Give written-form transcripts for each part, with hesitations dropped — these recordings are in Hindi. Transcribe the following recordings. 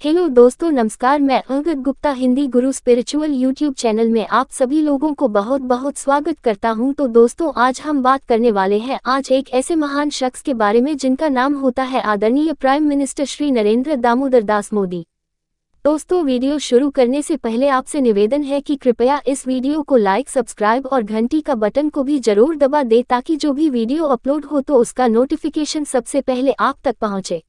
हेलो दोस्तों, नमस्कार। मैं अंगद गुप्ता हिंदी गुरु स्पिरिचुअल यूट्यूब चैनल में आप सभी लोगों को बहुत बहुत स्वागत करता हूं। तो दोस्तों, आज हम बात करने वाले हैं आज एक ऐसे महान शख्स के बारे में जिनका नाम होता है आदरणीय प्राइम मिनिस्टर श्री नरेंद्र दामोदर दास मोदी। दोस्तों, वीडियो शुरू करने से पहले आपसे निवेदन है कि कृपया इस वीडियो को लाइक, सब्सक्राइब और घंटी का बटन को भी जरूर दबा दे ताकि जो भी वीडियो अपलोड हो तो उसका नोटिफिकेशन सबसे पहले आप तक पहुंचे।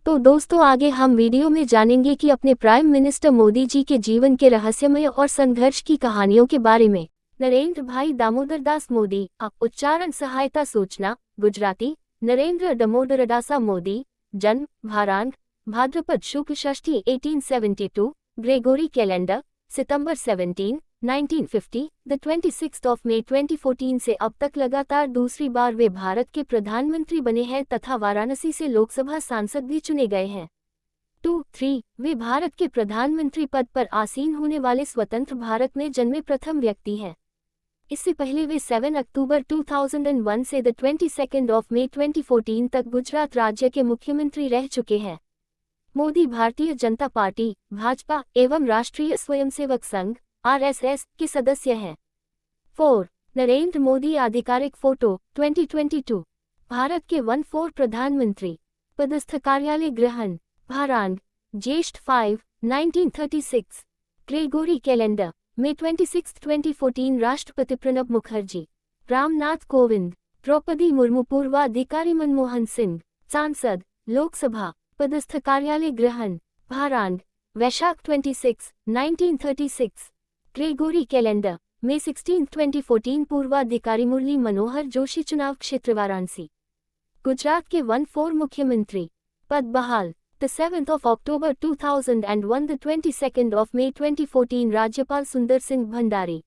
तो दोस्तों, आगे हम वीडियो में जानेंगे कि अपने प्राइम मिनिस्टर मोदी जी के जीवन के रहस्यमय और संघर्ष की कहानियों के बारे में। नरेंद्र भाई दामोदर दास मोदी। उच्चारण सहायता सूचना गुजराती नरेंद्र दामोदरदास मोदी। जन्म भारांग भाद्रपद शुक्ल षष्ठी 1872, ग्रेगोरी कैलेंडर सितंबर 17, 1950, द 26 ऑफ मई 2014 से अब तक लगातार दूसरी बार वे भारत के प्रधानमंत्री बने हैं तथा वाराणसी से लोकसभा सांसद भी चुने गए हैं। 2-3 वे भारत के प्रधानमंत्री पद पर आसीन होने वाले स्वतंत्र भारत में जन्मे प्रथम व्यक्ति हैं। इससे पहले वे 7 अक्टूबर 2001 से द 22 ऑफ मई 2014 तक गुजरात राज्य के मुख्यमंत्री रह चुके हैं। मोदी भारतीय जनता पार्टी भाजपा एवं राष्ट्रीय स्वयंसेवक संघ RSS के सदस्य हैं। 4 नरेंद्र मोदी आधिकारिक फोटो 2022। भारत के 14 प्रधानमंत्री। पदस्थ कार्यालय ग्रहण भारांग ज्येष्ठ 5, 1936। ग्रेगोरी कैलेंडर मई 26, 2014। राष्ट्रपति प्रणब मुखर्जी, रामनाथ कोविंद, द्रौपदी मुर्मू, पूर्वाधिकारी मनमोहन सिंह। सांसद लोकसभा। पदस्थ कार्यालय ग्रहण भारांग वैशाख 26, 1936। ग्रेगोरी कैलेंडर मई 16, 2014। पूर्वाधिकारी मुरली मनोहर जोशी, चुनाव क्षेत्र वाराणसी। गुजरात के 14 मुख्यमंत्री। पद बहाल the 7 of October 2001, the 22 of May 2014। राज्यपाल सुंदर सिंह भंडारी,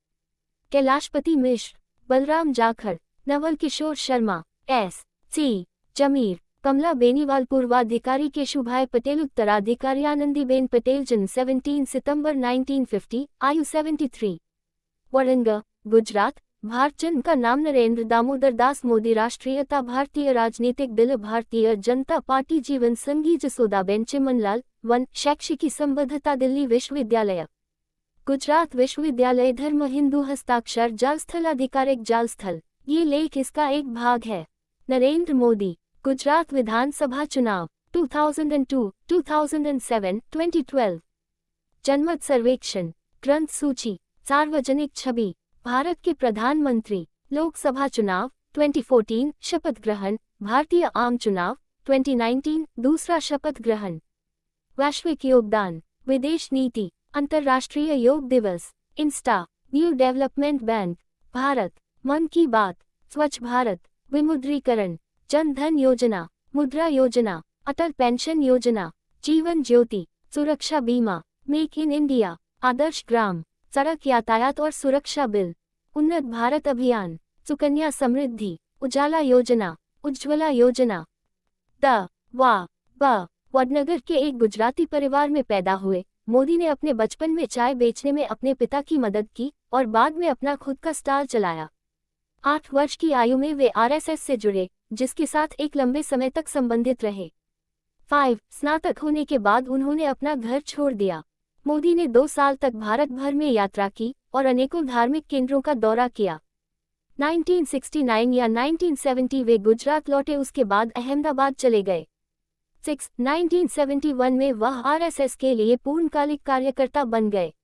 कैलाशपति मिश्र, बलराम जाखड़, नवल किशोर शर्मा, S.C. जमीर, कमला बेनीवाल। पूर्वाधिकारी केशुभाई पटेल, उत्तराधिकारी आनंदीबेन पटेल। जन्म 17 सितंबर 1950, आयु 73। वरंगा गुजरात। भारत। जन्म का नाम नरेंद्र दामोदर दास मोदी। राष्ट्रीयता भारतीय। राजनीतिक दल भारतीय जनता पार्टी। जीवन संगी जसोदाबेन चिमनलाल। 1 शैक्षिकी संबद्धता दिल्ली विश्वविद्यालय, गुजरात विश्वविद्यालय। धर्म हिंदू। हस्ताक्षर जाल स्थल आधिकारिक जाल स्थल। ये लेख इसका एक भाग है। नरेंद्र मोदी। गुजरात विधानसभा चुनाव 2002, 2007, 2012। जनमत सर्वेक्षण ग्रंथ सूची सार्वजनिक छवि भारत के प्रधानमंत्री। लोकसभा चुनाव 2014 शपथ ग्रहण। भारतीय आम चुनाव 2019 दूसरा शपथ ग्रहण। वैश्विक योगदान विदेश नीति। अंतर्राष्ट्रीय योग दिवस। Insta new development bank Bharat. मन की बात। स्वच्छ भारत। विमुद्रीकरण। जन धन योजना, मुद्रा योजना, अटल पेंशन योजना, जीवन ज्योति, सुरक्षा बीमा, make in India, Adarsh Gram, सड़क यातायात और सुरक्षा बिल, उन्नत भारत अभियान, सुकन्या समृद्धि, उजाला योजना, उज्ज्वला योजना। वडनगर के एक गुजराती परिवार में पैदा हुए मोदी ने अपने बचपन में चाय बेचने में अपने पिता की मदद की और बाद में अपना खुद का स्टॉल चलाया। 8 वर्ष की आयु में वे RSS से जुड़े, जिसके साथ एक लंबे समय तक संबंधित रहे। 5 स्नातक होने के बाद उन्होंने अपना घर छोड़ दिया। मोदी ने 2 साल तक भारत भर में यात्रा की और अनेकों धार्मिक केंद्रों का दौरा किया। 1969 या 1970 वे गुजरात लौटे, उसके बाद अहमदाबाद चले गए। 6 1971 में वह RSS के लिए पूर्णकालिक कार्यकर्ता बन गए।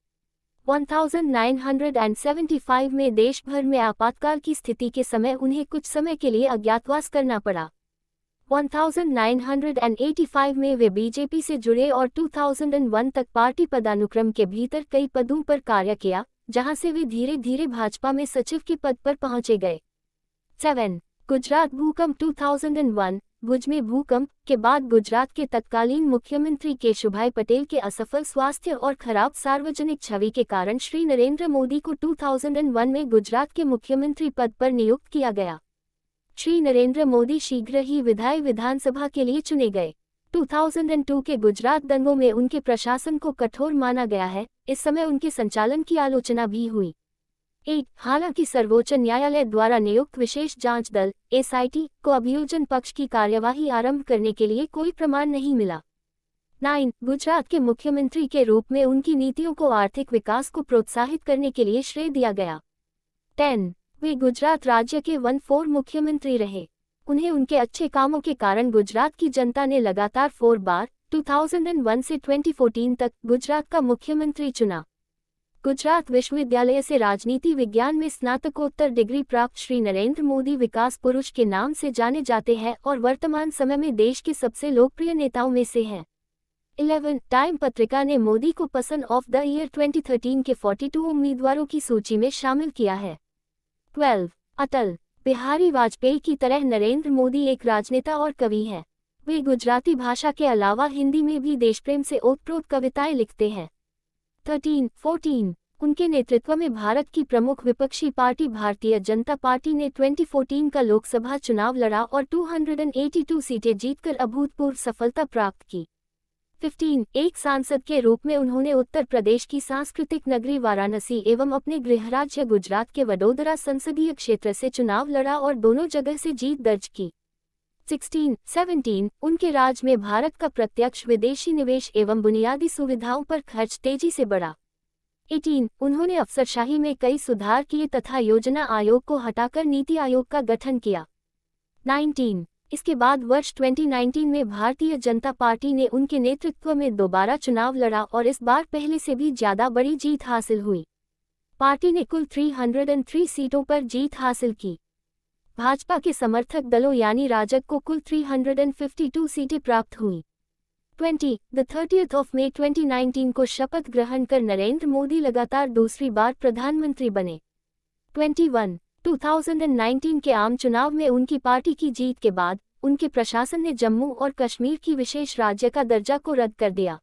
1975 में देश भर में आपातकाल की स्थिति के समय उन्हें कुछ समय के लिए अज्ञातवास करना पड़ा। 1985 में वे बीजेपी से जुड़े और 2001 तक पार्टी पदानुक्रम के भीतर कई पदों पर कार्य किया, जहां से वे धीरे धीरे भाजपा में सचिव के पद पर पहुंचे गए। 7 गुजरात भूकंप 2001 भुज में भूकंप के बाद गुजरात के तत्कालीन मुख्यमंत्री केशुभाई पटेल के असफल स्वास्थ्य और खराब सार्वजनिक छवि के कारण श्री नरेंद्र मोदी को 2001 में गुजरात के मुख्यमंत्री पद पर नियुक्त किया गया। श्री नरेंद्र मोदी शीघ्र ही विधानसभा के लिए चुने गए। 2002 के गुजरात दंगों में उनके प्रशासन को कठोर माना गया है। इस समय उनके संचालन की आलोचना भी हुई। 8 हालांकि सर्वोच्च न्यायालय द्वारा नियुक्त विशेष जांच दल SIT को अभियोजन पक्ष की कार्यवाही आरंभ करने के लिए कोई प्रमाण नहीं मिला। 9. गुजरात के मुख्यमंत्री के रूप में उनकी नीतियों को आर्थिक विकास को प्रोत्साहित करने के लिए श्रेय दिया गया। 10. वे गुजरात राज्य के 1/4 मुख्यमंत्री रहे। उन्हें उनके अच्छे कामों के कारण गुजरात की जनता ने लगातार 4 बार 2001 से 2014 तक गुजरात का मुख्यमंत्री चुना। गुजरात विश्वविद्यालय से राजनीति विज्ञान में स्नातकोत्तर डिग्री प्राप्त श्री नरेंद्र मोदी विकास पुरुष के नाम से जाने जाते हैं और वर्तमान समय में देश के सबसे लोकप्रिय नेताओं में से हैं। 11. टाइम पत्रिका ने मोदी को पर्सन ऑफ द ईयर 2013 के 42 उम्मीदवारों की सूची में शामिल किया है। 12. अटल बिहारी वाजपेयी की तरह नरेंद्र मोदी एक राजनेता और कवि हैं। वे गुजराती भाषा के अलावा हिंदी में भी देशप्रेम से ओतप्रोत कविताएं लिखते हैं। 13. 14. उनके नेतृत्व में भारत की प्रमुख विपक्षी पार्टी भारतीय जनता पार्टी ने 2014 का लोकसभा चुनाव लड़ा और 282 सीटें जीतकर अभूतपूर्व सफलता प्राप्त की। 15. एक सांसद के रूप में उन्होंने उत्तर प्रदेश की सांस्कृतिक नगरी वाराणसी एवं अपने गृह राज्य गुजरात के वडोदरा संसदीय क्षेत्र से चुनाव लड़ा और दोनों जगह से जीत दर्ज की। 16. 17. उनके राज में भारत का प्रत्यक्ष विदेशी निवेश एवं बुनियादी सुविधाओं पर खर्च तेजी से बढ़ा। 18. उन्होंने अफसरशाही में कई सुधार किए तथा योजना आयोग को हटाकर नीति आयोग का गठन किया। 19. इसके बाद वर्ष 2019 में भारतीय जनता पार्टी ने उनके नेतृत्व में दोबारा चुनाव लड़ा और इस बार पहले से भी ज्यादा बड़ी जीत हासिल हुई। पार्टी ने कुल 303 सीटों पर जीत हासिल की। भाजपा के समर्थक दलों यानी राजग को कुल 352 सीटें प्राप्त हुई। 20. 30 मई 2019 को शपथ ग्रहण कर नरेंद्र मोदी लगातार दूसरी बार प्रधानमंत्री बने। 21. 2019 के आम चुनाव में उनकी पार्टी की जीत के बाद उनके प्रशासन ने जम्मू और कश्मीर की विशेष राज्य का दर्जा को रद्द कर दिया।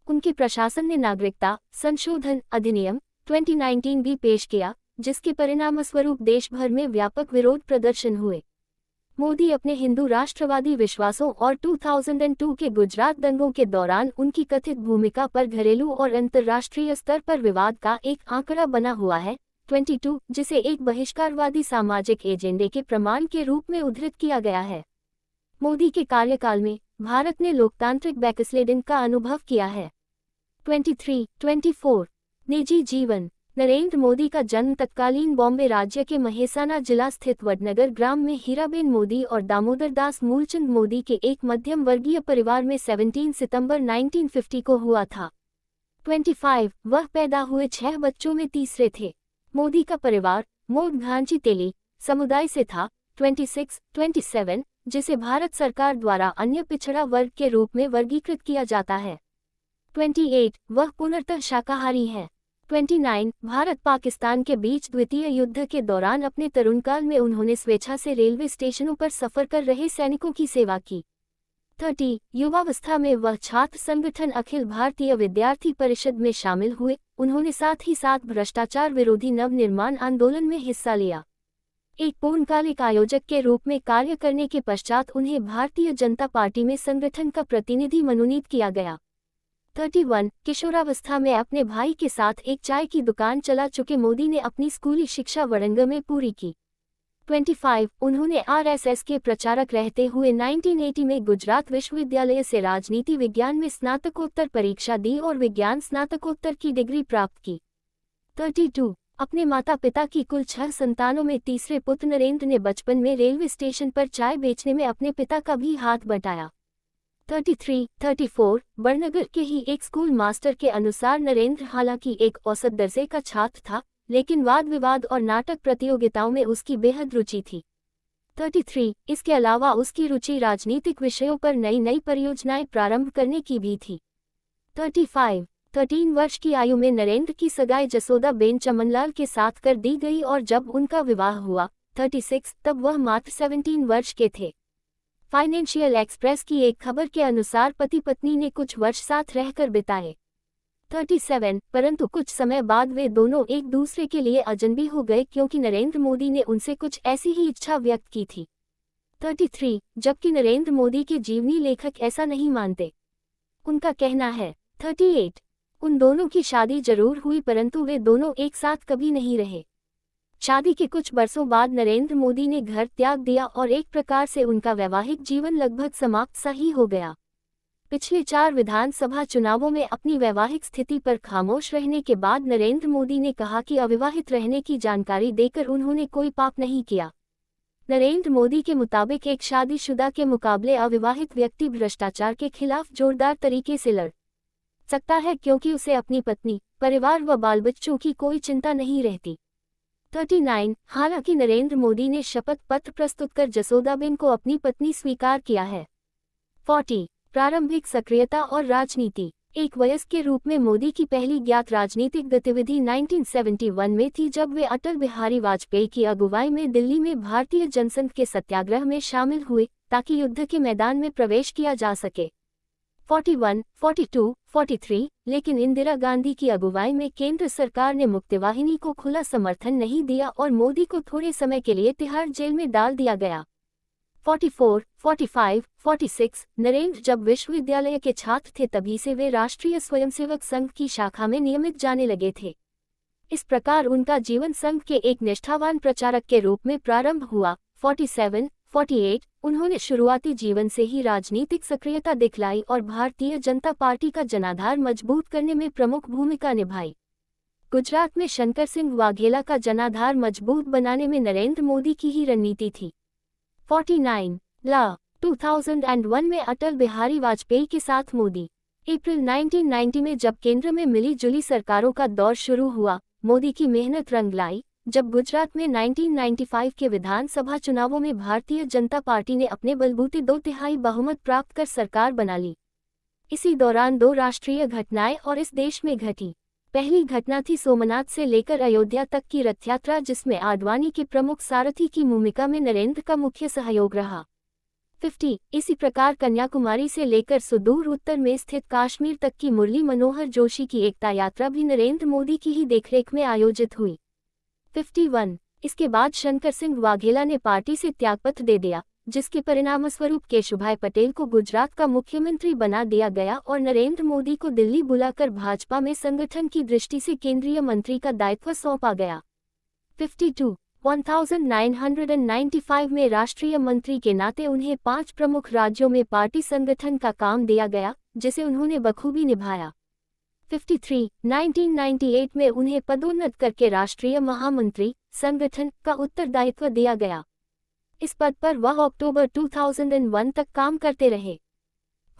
उनके प्रशासन ने नागरिकता संशोधन अधिनियम 2019 भी पेश किया, जिसके परिणामस्वरूप देश भर में व्यापक विरोध प्रदर्शन हुए। मोदी अपने हिंदू राष्ट्रवादी विश्वासों और 2002 के गुजरात दंगों के दौरान उनकी कथित भूमिका पर घरेलू और अंतर्राष्ट्रीय स्तर पर विवाद का एक आंकड़ा बना हुआ है 22, जिसे एक बहिष्कारवादी सामाजिक एजेंडे के प्रमाण के रूप में उद्धृत किया गया है। मोदी के कार्यकाल में भारत ने लोकतांत्रिक बैकस्लेडिंग का अनुभव किया है। 23. 24. निजी जीवन। नरेंद्र मोदी का जन्म तत्कालीन बॉम्बे राज्य के महेसाना जिला स्थित वडनगर ग्राम में हीराबेन मोदी और दामोदर दास मूलचंद मोदी के एक मध्यम वर्गीय परिवार में 17 सितंबर 1950 को हुआ था। 25. वह पैदा हुए 6 बच्चों में तीसरे थे। मोदी का परिवार मोड घांची तेली समुदाय से था। 26. 27. जिसे भारत सरकार द्वारा अन्य पिछड़ा वर्ग के रूप में वर्गीकृत किया जाता है। 28. वह पूर्णतः शाकाहारी हैं। 29. भारत पाकिस्तान के बीच द्वितीय युद्ध के दौरान अपने तरुणकाल में उन्होंने स्वेच्छा से रेलवे स्टेशनों पर सफर कर रहे सैनिकों की सेवा की। 30. युवावस्था में वह छात्र संगठन अखिल भारतीय विद्यार्थी परिषद में शामिल हुए। उन्होंने साथ ही साथ भ्रष्टाचार विरोधी नवनिर्माण आंदोलन में हिस्सा लिया। एक पूर्णकालिक आयोजक के रूप में कार्य करने के पश्चात उन्हें भारतीय जनता पार्टी में संगठन का प्रतिनिधि मनोनीत किया गया। 31. किशोरावस्था में अपने भाई के साथ एक चाय की दुकान चला चुके मोदी ने अपनी स्कूली शिक्षा वड़ंग में पूरी की। 25. उन्होंने आरएसएस के प्रचारक रहते हुए 1980 में गुजरात विश्वविद्यालय से राजनीति विज्ञान में स्नातकोत्तर परीक्षा दी और विज्ञान स्नातकोत्तर की डिग्री प्राप्त की। 32. अपने माता पिता की कुल 6 संतानों में तीसरे पुत्र नरेंद्र ने बचपन में रेलवे स्टेशन पर चाय बेचने में अपने पिता का भी हाथ बटाया। 33. 34. बड़नगर के ही एक स्कूल मास्टर के अनुसार नरेंद्र हालांकि एक औसत दर्जे का छात्र था, लेकिन वाद विवाद और नाटक प्रतियोगिताओं में उसकी बेहद रुचि थी। 33. इसके अलावा उसकी रुचि राजनीतिक विषयों पर नई नई परियोजनाएं प्रारंभ करने की भी थी। 35. 13 वर्ष की आयु में नरेंद्र की सगाई जसोदा बेन चमनलाल के साथ कर दी गई और जब उनका विवाह हुआ 36 तब वह मात्र 17 वर्ष के थे। फाइनेंशियल एक्सप्रेस की एक खबर के अनुसार पति पत्नी ने कुछ वर्ष साथ रहकर बिताए। 37 परंतु कुछ समय बाद वे दोनों एक दूसरे के लिए अजनबी हो गए क्योंकि नरेंद्र मोदी ने उनसे कुछ ऐसी ही इच्छा व्यक्त की थी। 33 जबकि नरेंद्र मोदी के जीवनी लेखक ऐसा नहीं मानते। उनका कहना है 38 उन दोनों की शादी जरूर हुई परंतु वे दोनों एक साथ कभी नहीं रहे। शादी के कुछ बरसों बाद नरेंद्र मोदी ने घर त्याग दिया और एक प्रकार से उनका वैवाहिक जीवन लगभग समाप्त सा ही हो गया। पिछले 4 विधानसभा चुनावों में अपनी वैवाहिक स्थिति पर खामोश रहने के बाद नरेंद्र मोदी ने कहा कि अविवाहित रहने की जानकारी देकर उन्होंने कोई पाप नहीं किया। नरेंद्र मोदी के मुताबिक एक शादीशुदा के मुकाबले अविवाहित व्यक्ति भ्रष्टाचार के खिलाफ जोरदार तरीके से लड़ सकता है, क्योंकि उसे अपनी पत्नी, परिवार व बाल बच्चों की कोई चिंता नहीं रहती। 39 हालांकि नरेंद्र मोदी ने शपथ पत्र प्रस्तुत कर जसोदाबेन को अपनी पत्नी स्वीकार किया है। 40 प्रारंभिक सक्रियता और राजनीति। एक वयस्क के रूप में मोदी की पहली ज्ञात राजनीतिक गतिविधि 1971 में थी, जब वे अटल बिहारी वाजपेयी की अगुवाई में दिल्ली में भारतीय जनसंघ के सत्याग्रह में शामिल हुए ताकि युद्ध के मैदान में प्रवेश किया जा सके। 41, 42, 43 लेकिन इंदिरा गांधी की अगुवाई में केंद्र सरकार ने मुक्तिवाहिनी को खुला समर्थन नहीं दिया और मोदी को थोड़े समय के लिए तिहाड़ जेल में डाल दिया गया। 44, 45, 46 नरेंद्र जब विश्वविद्यालय के छात्र थे तभी से वे राष्ट्रीय स्वयंसेवक संघ की शाखा में नियमित जाने लगे थे। इस प्रकार उनका जीवन संघ के एक निष्ठावान प्रचारक के रूप में प्रारंभ हुआ। 47, 48 उन्होंने शुरुआती जीवन से ही राजनीतिक सक्रियता दिखलाई और भारतीय जनता पार्टी का जनाधार मजबूत करने में प्रमुख भूमिका निभाई। गुजरात में शंकर सिंह वाघेला का जनाधार मजबूत बनाने में नरेंद्र मोदी की ही रणनीति थी। 49 ला 2001 में अटल बिहारी वाजपेयी के साथ मोदी। अप्रैल 1990 में जब केंद्र में मिली जुली सरकारों का दौर शुरू हुआ, मोदी की मेहनत रंग लाई जब गुजरात में 1995 के विधानसभा चुनावों में भारतीय जनता पार्टी ने अपने बलबूते 2/3 बहुमत प्राप्त कर सरकार बना ली। इसी दौरान 2 राष्ट्रीय घटनाएं और इस देश में घटी। पहली घटना थी सोमनाथ से लेकर अयोध्या तक की रथ यात्रा, जिसमें आडवाणी के प्रमुख सारथी की भूमिका में नरेंद्र का मुख्य सहयोग रहा। 50 इसी प्रकार कन्याकुमारी से लेकर सुदूर उत्तर में स्थित कश्मीर तक की मुरली मनोहर जोशी की एकता यात्रा भी नरेंद्र मोदी की ही देखरेख में आयोजित हुई। 51 इसके बाद शंकर सिंह वाघेला ने पार्टी से त्यागपत्र दे दिया, जिसके परिणामस्वरूप केशुभाई पटेल को गुजरात का मुख्यमंत्री बना दिया गया और नरेंद्र मोदी को दिल्ली बुलाकर भाजपा में संगठन की दृष्टि से केंद्रीय मंत्री का दायित्व सौंपा गया। 52 1995 में राष्ट्रीय मंत्री के नाते उन्हें 5 प्रमुख राज्यों में पार्टी संगठन का काम दिया गया, जिसे उन्होंने बखूबी निभाया। 53 1998 में उन्हें पदोन्नत करके राष्ट्रीय महामंत्री संगठन का उत्तरदायित्व दिया गया। इस पद पर वह अक्टूबर 2001 तक काम करते रहे।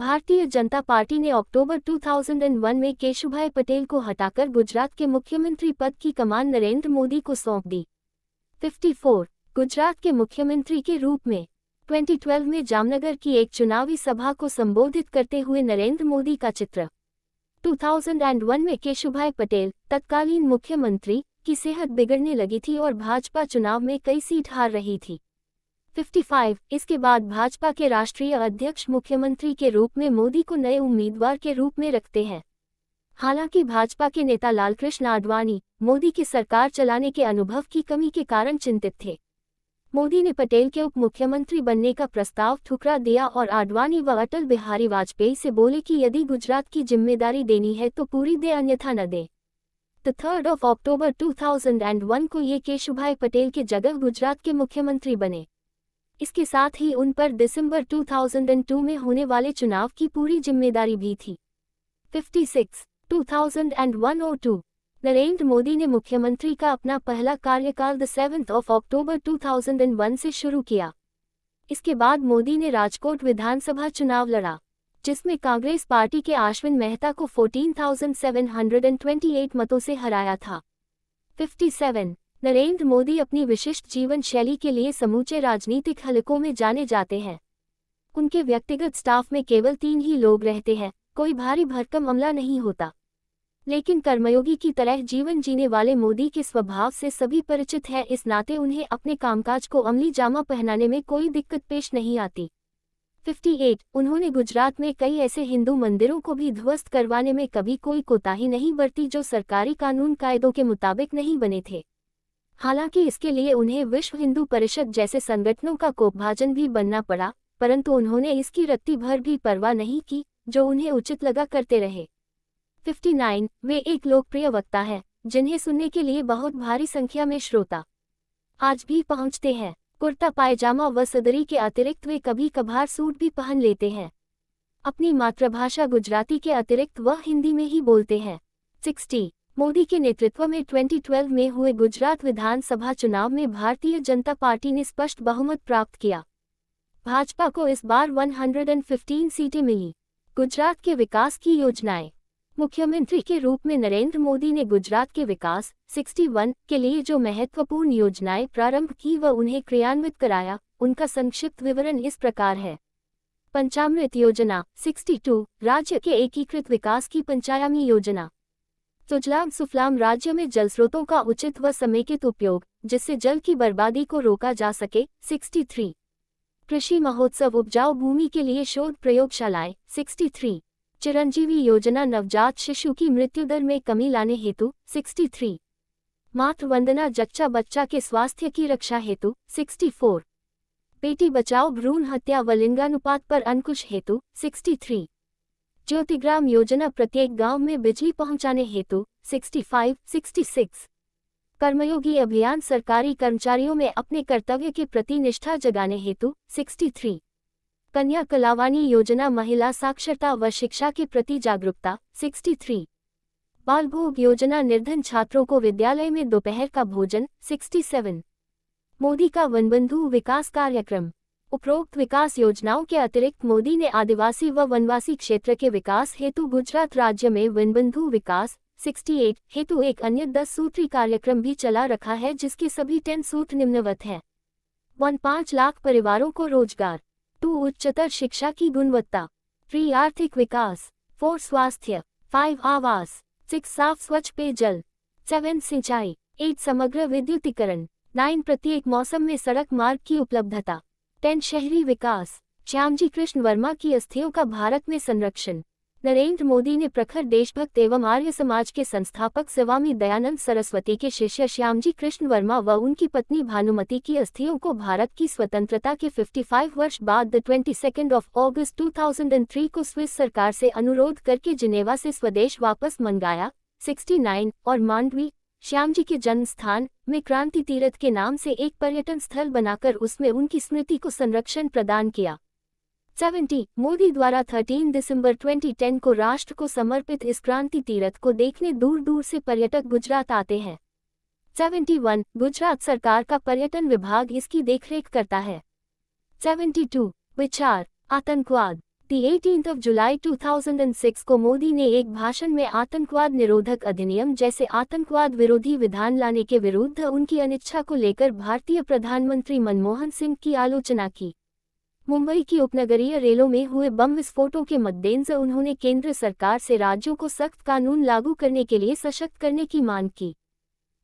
भारतीय जनता पार्टी ने अक्टूबर 2001 में केशुभाई पटेल को हटाकर गुजरात के मुख्यमंत्री पद की कमान नरेंद्र मोदी को सौंप दी। 54 गुजरात के मुख्यमंत्री के रूप में 2012 में जामनगर की एक चुनावी सभा को संबोधित करते हुए नरेंद्र मोदी का चित्र। 2001 में केशुभाई पटेल तत्कालीन मुख्यमंत्री की सेहत बिगड़ने लगी थी और भाजपा चुनाव में कई सीट हार रही थी। 55 इसके बाद भाजपा के राष्ट्रीय अध्यक्ष मुख्यमंत्री के रूप में मोदी को नए उम्मीदवार के रूप में रखते हैं। हालांकि भाजपा के नेता लालकृष्ण आडवाणी मोदी की सरकार चलाने के अनुभव की कमी के कारण चिंतित थे। मोदी ने पटेल के उप मुख्यमंत्री बनने का प्रस्ताव ठुकरा दिया और आडवाणी व अटल बिहारी वाजपेयी से बोले कि यदि गुजरात की जिम्मेदारी देनी है तो पूरी दे, अन्यथा न दे। 3 अक्टूबर 2001 को ये केशुभाई पटेल के जगह गुजरात के मुख्यमंत्री बने। इसके साथ ही उन पर दिसंबर 2002 में होने वाले चुनाव की पूरी जिम्मेदारी भी थी। 56 2001-02 नरेंद्र मोदी ने मुख्यमंत्री का अपना पहला कार्यकाल 7 अक्टूबर 2001 से शुरू किया। इसके बाद मोदी ने राजकोट विधानसभा चुनाव लड़ा, जिसमें कांग्रेस पार्टी के अश्विन मेहता को 14,728 मतों से हराया था। 57 नरेंद्र मोदी अपनी विशिष्ट जीवन शैली के लिए समूचे राजनीतिक हलकों में जाने जाते हैं। उनके व्यक्तिगत स्टाफ में केवल 3 ही लोग रहते हैं, कोई भारी भरकम अमला नहीं होता। लेकिन कर्मयोगी की तरह जीवन जीने वाले मोदी के स्वभाव से सभी परिचित हैं, इस नाते उन्हें अपने कामकाज को अमली जामा पहनाने में कोई दिक्कत पेश नहीं आती। 58 उन्होंने गुजरात में कई ऐसे हिंदू मंदिरों को भी ध्वस्त करवाने में कभी कोई कोताही नहीं बरती जो सरकारी कानून कायदों के मुताबिक नहीं बने थे। हालांकि इसके लिए उन्हें विश्व हिंदू परिषद जैसे संगठनों का कोपभाजन भी बनना पड़ा, परंतु उन्होंने इसकी रत्ती भर भी परवाह नहीं की, जो उन्हें उचित लगा करते रहे। 59 वे एक लोकप्रिय वक्ता हैं, जिन्हें सुनने के लिए बहुत भारी संख्या में श्रोता आज भी पहुंचते हैं। कुर्ता पायजामा व सदरी के अतिरिक्त वे कभी कभार सूट भी पहन लेते हैं। अपनी मातृभाषा गुजराती के अतिरिक्त वह हिंदी में ही बोलते हैं। 60 मोदी के नेतृत्व में 2012 में हुए गुजरात विधानसभा चुनाव में भारतीय जनता पार्टी ने स्पष्ट बहुमत प्राप्त किया। भाजपा को इस बार 115 सीटें मिली। गुजरात के विकास की योजनाएं। मुख्यमंत्री के रूप में नरेंद्र मोदी ने गुजरात के विकास 61 के लिए जो महत्वपूर्ण योजनाएं प्रारंभ की व उन्हें क्रियान्वित कराया, उनका संक्षिप्त विवरण इस प्रकार है। पंचामृत योजना 62 राज्य के एकीकृत विकास की पंचायामी योजना। सुजलाम सुफलाम राज्य में जल स्रोतों का उचित व समेकित उपयोग, जिससे जल की बर्बादी को रोका जा सके। 63 कृषि महोत्सव उपजाऊ भूमि के लिए शोध प्रयोगशालाएं। 63 चिरंजीवी योजना नवजात शिशु की मृत्यु दर में कमी लाने हेतु। 63 मातृ वंदना जच्चा बच्चा के स्वास्थ्य की रक्षा हेतु। 64 बेटी बचाओ भ्रूण हत्या व लिंगानुपात पर अंकुश हेतु। 63 ज्योतिग्राम योजना प्रत्येक गांव में बिजली पहुंचाने हेतु। 65 66 कर्मयोगी अभियान सरकारी कर्मचारियों में अपने कर्तव्य के प्रति निष्ठा जगाने हेतु। 63 कन्या कलावानी योजना महिला साक्षरता व शिक्षा के प्रति जागरूकता। 63 बाल भोग योजना निर्धन छात्रों को विद्यालय में दोपहर का भोजन। 67 मोदी का वनबंधु विकास कार्यक्रम। उपरोक्त विकास योजनाओं के अतिरिक्त मोदी ने आदिवासी व वनवासी क्षेत्र के विकास हेतु गुजरात राज्य में वनबंधु विकास 68 हेतु एक अन्य 10 सूत्री कार्यक्रम भी चला रखा है, जिसके सभी 10 सूत्र निम्नवत हैं। 1 5 लाख परिवारों को रोजगार। 2 उच्चतर शिक्षा की गुणवत्ता। 3 आर्थिक विकास। 4 स्वास्थ्य। 5 आवास। 6 साफ स्वच्छ पेयजल। 7 सिंचाई। 8 समग्र विद्युतीकरण। 9 प्रत्येक मौसम में सड़क मार्ग की उपलब्धता। 10 शहरी विकास। श्यामजी कृष्ण वर्मा की अस्थियों का भारत में संरक्षण। नरेंद्र मोदी ने प्रखर देशभक्त एवं आर्य समाज के संस्थापक स्वामी दयानंद सरस्वती के शिष्य श्यामजी कृष्ण वर्मा व उनकी पत्नी भानुमति की अस्थियों को भारत की स्वतंत्रता के 55 वर्ष बाद 22 अगस्त 2003 को स्विस सरकार से अनुरोध करके जिनेवा से स्वदेश वापस मंगाया। 69 और मांडवी श्यामजी के जन्म स्थान में क्रांति तीर्थ के नाम से एक पर्यटन स्थल बनाकर उसमें उनकी स्मृति को संरक्षण प्रदान किया। 70 मोदी द्वारा 13 दिसंबर 2010 को राष्ट्र को समर्पित इस क्रांति तीर्थ को देखने दूर दूर से पर्यटक गुजरात आते हैं। 71 गुजरात सरकार का पर्यटन विभाग इसकी देखरेख करता है। 72 विचार आतंकवाद 18 जुलाई 2006 को मोदी ने एक भाषण में आतंकवाद निरोधक अधिनियम जैसे आतंकवाद विरोधी विधान लाने के विरुद्ध उनकी अनिच्छा को लेकर भारतीय प्रधानमंत्री मनमोहन सिंह की आलोचना की। मुंबई की उपनगरीय रेलों में हुए बम विस्फोटों के मद्देनजर उन्होंने केंद्र सरकार से राज्यों को सख्त कानून लागू करने के लिए सशक्त करने की मांग की।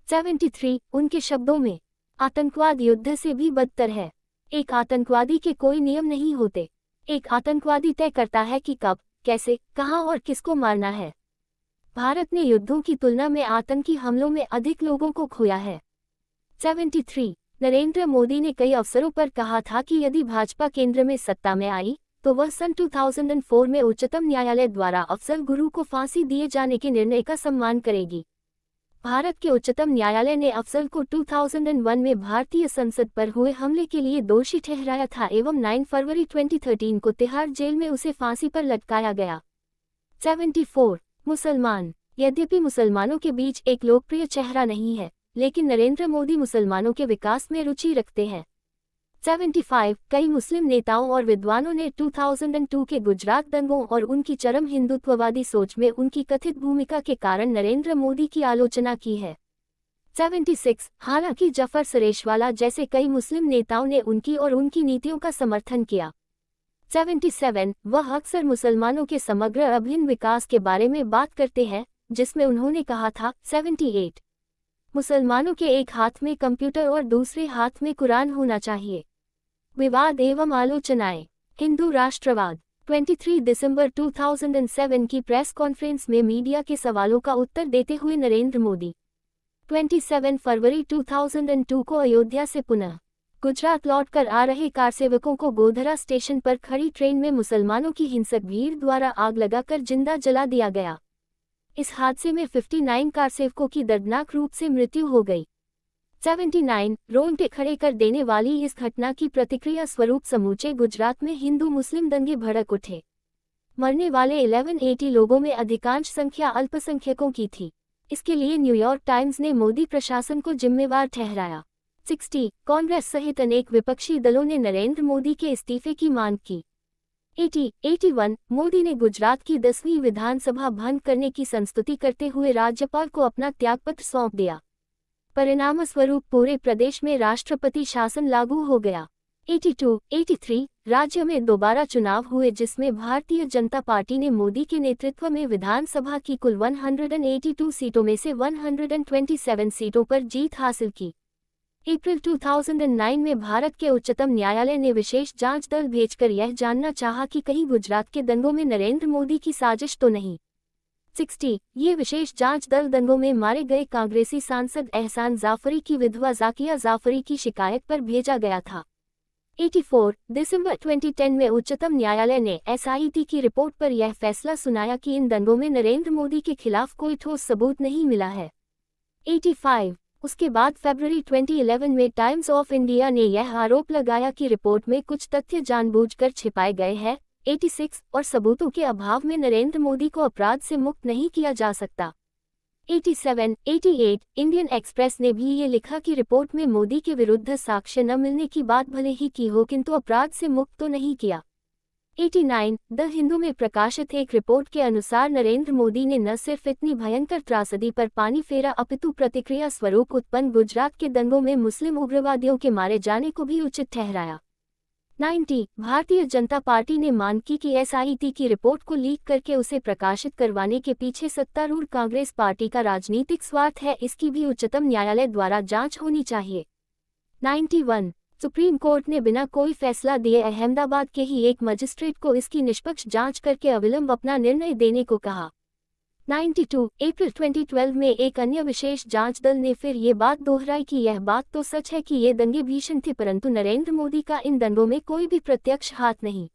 73 उनके शब्दों में, आतंकवाद युद्ध से भी बदतर है। एक आतंकवादी के कोई नियम नहीं होते। एक आतंकवादी तय करता है कि कब, कैसे, कहां और किसको मारना है। भारत ने युद्धों की तुलना में आतंकी हमलों में अधिक लोगों को खोया है। 73 नरेंद्र मोदी ने कई अवसरों पर कहा था कि यदि भाजपा केंद्र में सत्ता में आई तो वह सन 2004 में उच्चतम न्यायालय द्वारा अफजल गुरु को फांसी दिए जाने के निर्णय का सम्मान करेगी। भारत के उच्चतम न्यायालय ने अफजल को 2001 में भारतीय संसद पर हुए हमले के लिए दोषी ठहराया था एवं 9 फरवरी 2013 को तिहाड़ जेल में उसे फांसी पर लटकाया गया। 74 मुसलमान यद्यपि मुसलमानों के बीच एक लोकप्रिय चेहरा नहीं है, लेकिन नरेंद्र मोदी मुसलमानों के विकास में रुचि रखते हैं। 75 कई मुस्लिम नेताओं और विद्वानों ने 2002 के गुजरात दंगों और उनकी चरम हिंदुत्ववादी सोच में उनकी कथित भूमिका के कारण नरेंद्र मोदी की आलोचना की है। 76 हालांकि जफर सरेशवाला जैसे कई मुस्लिम नेताओं ने उनकी और उनकी नीतियों का समर्थन किया। 77 वह अक्सर मुसलमानों के समग्र अभिन्न विकास के बारे में बात करते हैं, जिसमें उन्होंने कहा था। 78 मुसलमानों के एक हाथ में कंप्यूटर और दूसरे हाथ में कुरान होना चाहिए। विवाद एवं आलोचनाएं हिंदू राष्ट्रवाद 23 दिसंबर 2007 की प्रेस कॉन्फ्रेंस में मीडिया के सवालों का उत्तर देते हुए नरेंद्र मोदी 27 फरवरी 2002 को अयोध्या से पुनः गुजरात लौटकर आ रहे कारसेवकों को गोधरा स्टेशन पर खड़ी ट्रेन में मुसलमानों की हिंसक भीड़ द्वारा आग लगाकर जिंदा जला दिया गया। इस हादसे में 59 कारसेवकों की दर्दनाक रूप से मृत्यु हो गई। 79 रोंगटे खड़े कर देने वाली इस घटना की प्रतिक्रिया स्वरूप समूचे गुजरात में हिंदू मुस्लिम दंगे भड़क उठे। मरने वाले 1180 लोगों में अधिकांश संख्या अल्पसंख्यकों की थी। इसके लिए न्यूयॉर्क टाइम्स ने मोदी प्रशासन को जिम्मेवार ठहराया। 60 कांग्रेस सहित अनेक विपक्षी दलों ने नरेंद्र मोदी के इस्तीफे की मांग की। 81 मोदी ने गुजरात की 10वीं विधानसभा भंग करने की संस्तुति करते हुए राज्यपाल को अपना त्यागपत्र सौंप दिया। परिणामस्वरूप पूरे प्रदेश में राष्ट्रपति शासन लागू हो गया। 83 राज्य में दोबारा चुनाव हुए जिसमें भारतीय जनता पार्टी ने मोदी के नेतृत्व में विधानसभा की कुल 182 सीटों में से 127 सीटों पर जीत हासिल की। अप्रैल 2009 में भारत के उच्चतम न्यायालय ने विशेष जांच दल भेजकर यह जानना चाहा कि कहीं गुजरात के दंगों में नरेंद्र मोदी की साजिश तो नहीं। 60 ये विशेष जांच दल दंगों में मारे गए कांग्रेसी सांसद एहसान जाफरी की विधवा जाकिया जाफरी की शिकायत पर भेजा गया था। 84 दिसंबर 2010 में उच्चतम न्यायालय ने SIT की रिपोर्ट पर यह फैसला सुनाया कि इन दंगों में नरेंद्र मोदी के खिलाफ कोई ठोस सबूत नहीं मिला है। 85 उसके बाद फरवरी 2011 में टाइम्स ऑफ इंडिया ने यह आरोप लगाया कि रिपोर्ट में कुछ तथ्य जानबूझकर छिपाए गए हैं। 86 और सबूतों के अभाव में नरेंद्र मोदी को अपराध से मुक्त नहीं किया जा सकता। 88 इंडियन एक्सप्रेस ने भी ये लिखा कि रिपोर्ट में मोदी के विरुद्ध साक्ष्य न मिलने की बात भले ही की हो किंतु अपराध से मुक्त तो नहीं किया। 89 द हिंदू में प्रकाशित एक रिपोर्ट के अनुसार नरेंद्र मोदी ने न सिर्फ इतनी भयंकर त्रासदी पर पानी फेरा अपितु प्रतिक्रिया स्वरूप उत्पन्न गुजरात के दंगों में मुस्लिम उग्रवादियों के मारे जाने को भी उचित ठहराया। 90 भारतीय जनता पार्टी ने मांग की कि SIT की रिपोर्ट को लीक करके उसे प्रकाशित करवाने के पीछे सत्तारूढ़ कांग्रेस पार्टी का राजनीतिक स्वार्थ है, इसकी भी उच्चतम न्यायालय द्वारा जांच होनी चाहिए। 91 सुप्रीम कोर्ट ने बिना कोई फैसला दिए अहमदाबाद के ही एक मजिस्ट्रेट को इसकी निष्पक्ष जांच करके अविलंब अपना निर्णय देने को कहा। 92 अप्रैल 2012 में एक अन्य विशेष जांच दल ने फिर ये बात दोहराई कि यह बात तो सच है कि ये दंगे भीषण थे परंतु नरेंद्र मोदी का इन दंगों में कोई भी प्रत्यक्ष हाथ नहीं।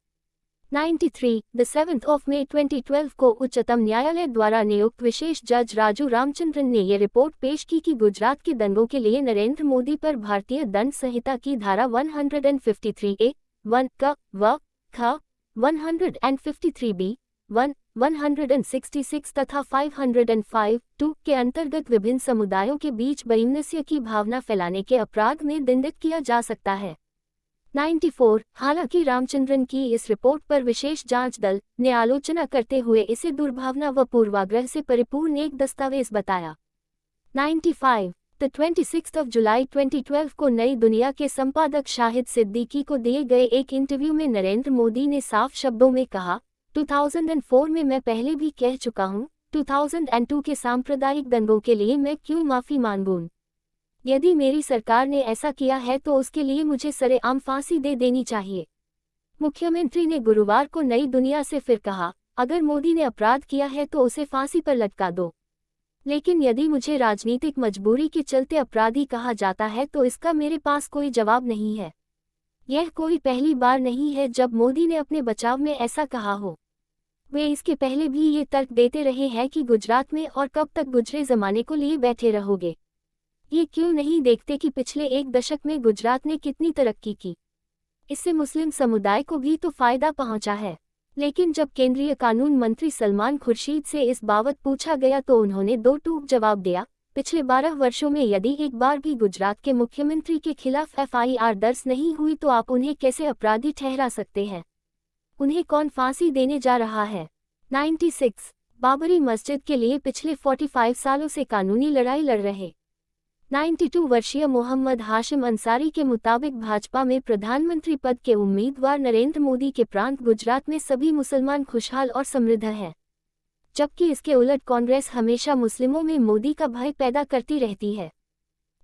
93 द 7 मई 2012 को उच्चतम न्यायालय द्वारा नियुक्त विशेष जज राजू रामचंद्रन ने ये रिपोर्ट पेश की कि गुजरात के दंगों के लिए नरेंद्र मोदी पर भारतीय दंड संहिता की धारा 153A 1 क व ख 153B 1 166 तथा 505 2 के अंतर्गत विभिन्न समुदायों के बीच वैमनस्य की भावना फैलाने के अपराध में दंडित किया जा सकता है। 94 हालांकि रामचंद्रन की इस रिपोर्ट पर विशेष जांच दल ने आलोचना करते हुए इसे दुर्भावना व पूर्वाग्रह से परिपूर्ण एक दस्तावेज बताया। 95 द 26 जुलाई 2012 को नई दुनिया के संपादक शाहिद सिद्दीकी को दिए गए एक इंटरव्यू में नरेंद्र मोदी ने साफ शब्दों में कहा, 2004 में मैं पहले भी कह चुका हूं, 2002 के सांप्रदायिक दंगों के लिए मैं क्यों माफी मांगूं? यदि मेरी सरकार ने ऐसा किया है तो उसके लिए मुझे सरेआम फांसी दे देनी चाहिए। मुख्यमंत्री ने गुरुवार को नई दुनिया से फिर कहा, अगर मोदी ने अपराध किया है तो उसे फांसी पर लटका दो, लेकिन यदि मुझे राजनीतिक मजबूरी के चलते अपराधी कहा जाता है तो इसका मेरे पास कोई जवाब नहीं है। यह कोई पहली बार नहीं है जब मोदी ने अपने बचाव में ऐसा कहा हो। वे इसके पहले भी ये तर्क देते रहे हैं कि गुजरात में और कब तक गुजरे जमाने को लिए बैठे रहोगे। ये क्यों नहीं देखते कि पिछले एक दशक में गुजरात ने कितनी तरक्की की? इससे मुस्लिम समुदाय को भी तो फायदा पहुंचा है। लेकिन जब केंद्रीय कानून मंत्री सलमान खुर्शीद से इस बाबत पूछा गया तो उन्होंने दो टूक जवाब दिया, पिछले 12 वर्षों में यदि एक बार भी गुजरात के मुख्यमंत्री के खिलाफ FIR दर्ज नहीं हुई तो आप उन्हें कैसे अपराधी ठहरा सकते हैं? उन्हें कौन फांसी देने जा रहा है? 96 बाबरी मस्जिद के लिए पिछले 45 सालों से कानूनी लड़ाई लड़ रहे 92 वर्षीय मोहम्मद हाशिम अंसारी के मुताबिक भाजपा में प्रधानमंत्री पद के उम्मीदवार नरेंद्र मोदी के प्रांत गुजरात में सभी मुसलमान खुशहाल और समृद्ध हैं, जबकि इसके उलट कांग्रेस हमेशा मुस्लिमों में मोदी का भय पैदा करती रहती है।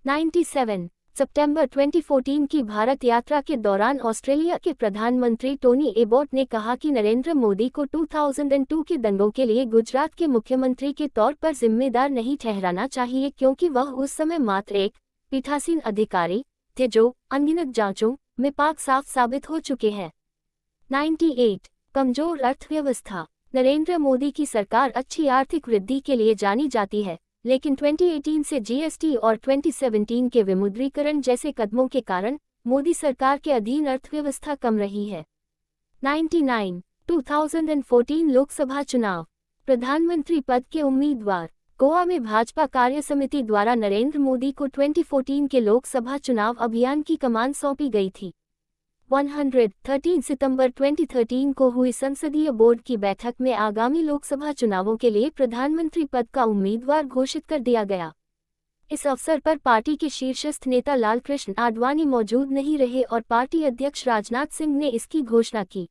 97 सितंबर 2014 की भारत यात्रा के दौरान ऑस्ट्रेलिया के प्रधानमंत्री टोनी एबॉट ने कहा कि नरेंद्र मोदी को 2002 के दंगों के लिए गुजरात के मुख्यमंत्री के तौर पर जिम्मेदार नहीं ठहराना चाहिए क्योंकि वह उस समय मात्र एक पीठासीन अधिकारी थे जो अनगिनत जांचों में पाक साफ साबित हो चुके हैं। 98 कमजोर अर्थव्यवस्था। नरेंद्र मोदी की सरकार अच्छी आर्थिक वृद्धि के लिए जानी जाती है, लेकिन 2018 से GST और 2017 के विमुद्रीकरण जैसे कदमों के कारण मोदी सरकार के अधीन अर्थव्यवस्था कम रही है। 99 2014 लोकसभा चुनाव, प्रधानमंत्री पद के उम्मीदवार। गोवा में भाजपा कार्य समिति द्वारा नरेंद्र मोदी को 2014 के लोकसभा चुनाव अभियान की कमान सौंपी गई थी। 13 सितंबर 2013 को हुई संसदीय बोर्ड की बैठक में आगामी लोकसभा चुनावों के लिए प्रधानमंत्री पद का उम्मीदवार घोषित कर दिया गया। इस अवसर पर पार्टी के शीर्षस्थ नेता लालकृष्ण आडवाणी मौजूद नहीं रहे और पार्टी अध्यक्ष राजनाथ सिंह ने इसकी घोषणा की।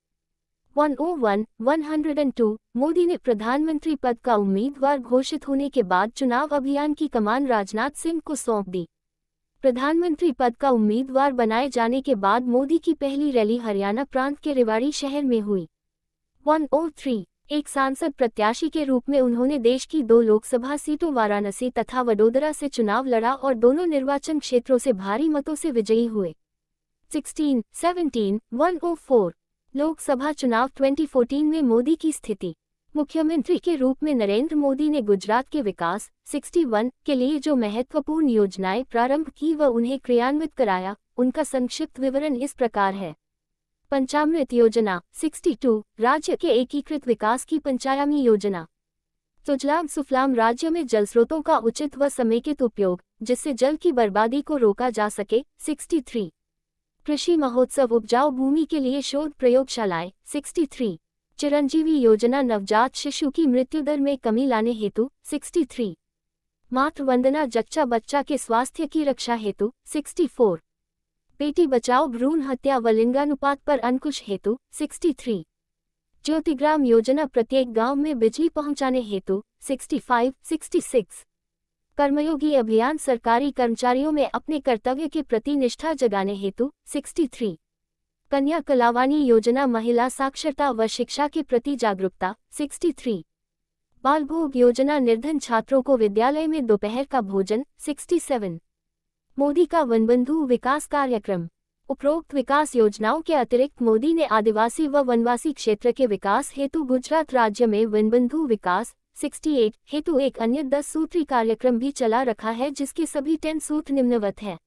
102 मोदी ने प्रधानमंत्री पद का उम्मीदवार घोषित होने के बाद चुनाव अभियान की कमान राजनाथ सिंह को सौंप दी। प्रधानमंत्री पद का उम्मीदवार बनाए जाने के बाद मोदी की पहली रैली हरियाणा प्रांत के रेवाड़ी शहर में हुई। 103 एक सांसद प्रत्याशी के रूप में उन्होंने देश की 2 लोकसभा सीटों वाराणसी तथा वडोदरा से चुनाव लड़ा और दोनों निर्वाचन क्षेत्रों से भारी मतों से विजयी हुए। 104 लोकसभा चुनाव 2014 में मोदी की स्थिति। मुख्यमंत्री के रूप में नरेंद्र मोदी ने गुजरात के विकास 61 के लिए जो महत्वपूर्ण योजनाएं प्रारंभ की व उन्हें क्रियान्वित कराया, उनका संक्षिप्त विवरण इस प्रकार है। पंचामृत योजना 62 राज्य के एकीकृत विकास की पंचायामी योजना। सुजलाम सुफलाम राज्य में जल स्रोतों का उचित व समेकित उपयोग, जिससे जल की बर्बादी को रोका जा सके। 63 कृषि महोत्सव उपजाऊ भूमि के लिए शोध प्रयोगशालाएं। 63 चिरंजीवी योजना नवजात शिशु की मृत्यु दर में कमी लाने हेतु। 63 मातृ वंदना जच्चा बच्चा के स्वास्थ्य की रक्षा हेतु। 64 बेटी बचाओ भ्रूण हत्या व लिंगानुपात पर अंकुश हेतु। 63 ज्योतिग्राम योजना प्रत्येक गांव में बिजली पहुंचाने हेतु। 66 कर्मयोगी अभियान सरकारी कर्मचारियों में अपने कर्तव्य के प्रति निष्ठा जगाने हेतु। 63 कन्या कलावाणी योजना महिला साक्षरता व शिक्षा के प्रति जागरूकता। 63 बाल भोग योजना निर्धन छात्रों को विद्यालय में दोपहर का भोजन। 67 मोदी का वनबंधु विकास कार्यक्रम। उपरोक्त विकास योजनाओं के अतिरिक्त मोदी ने आदिवासी व वनवासी क्षेत्र के विकास हेतु गुजरात राज्य में वनबंधु विकास 68 हेतु एक अन्य 10 सूत्री कार्यक्रम भी चला रखा है, जिसके सभी 10 सूत्र निम्नवत हैं।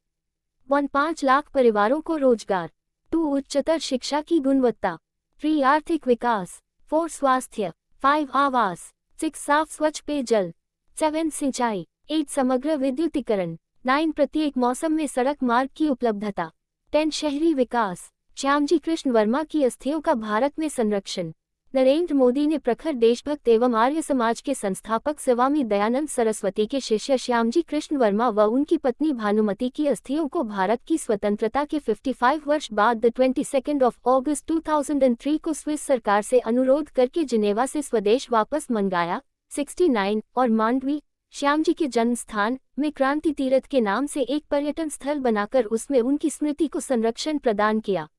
5 लाख परिवारों को रोजगार। 2 उच्चतर शिक्षा की गुणवत्ता। 3 आर्थिक विकास। 4 स्वास्थ्य। 5 आवास। 6 साफ स्वच्छ पेयजल। 7 सिंचाई। 8 समग्र विद्युतीकरण। 9 प्रत्येक मौसम में सड़क मार्ग की उपलब्धता। 10 शहरी विकास। श्यामजी कृष्ण वर्मा की अस्थियों का भारत में संरक्षण। नरेंद्र मोदी ने प्रखर देशभक्त एवं आर्य समाज के संस्थापक स्वामी दयानंद सरस्वती के शिष्य श्यामजी कृष्ण वर्मा व उनकी पत्नी भानुमति की अस्थियों को भारत की स्वतंत्रता के 55 वर्ष बाद 22 अगस्त 2003 को स्विस सरकार से अनुरोध करके जिनेवा से स्वदेश वापस मंगाया। 69 और मांडवी श्यामजी के जन्म स्थान में क्रांति तीर्थ के नाम से एक पर्यटन स्थल बनाकर उसमें उनकी स्मृति को संरक्षण प्रदान किया।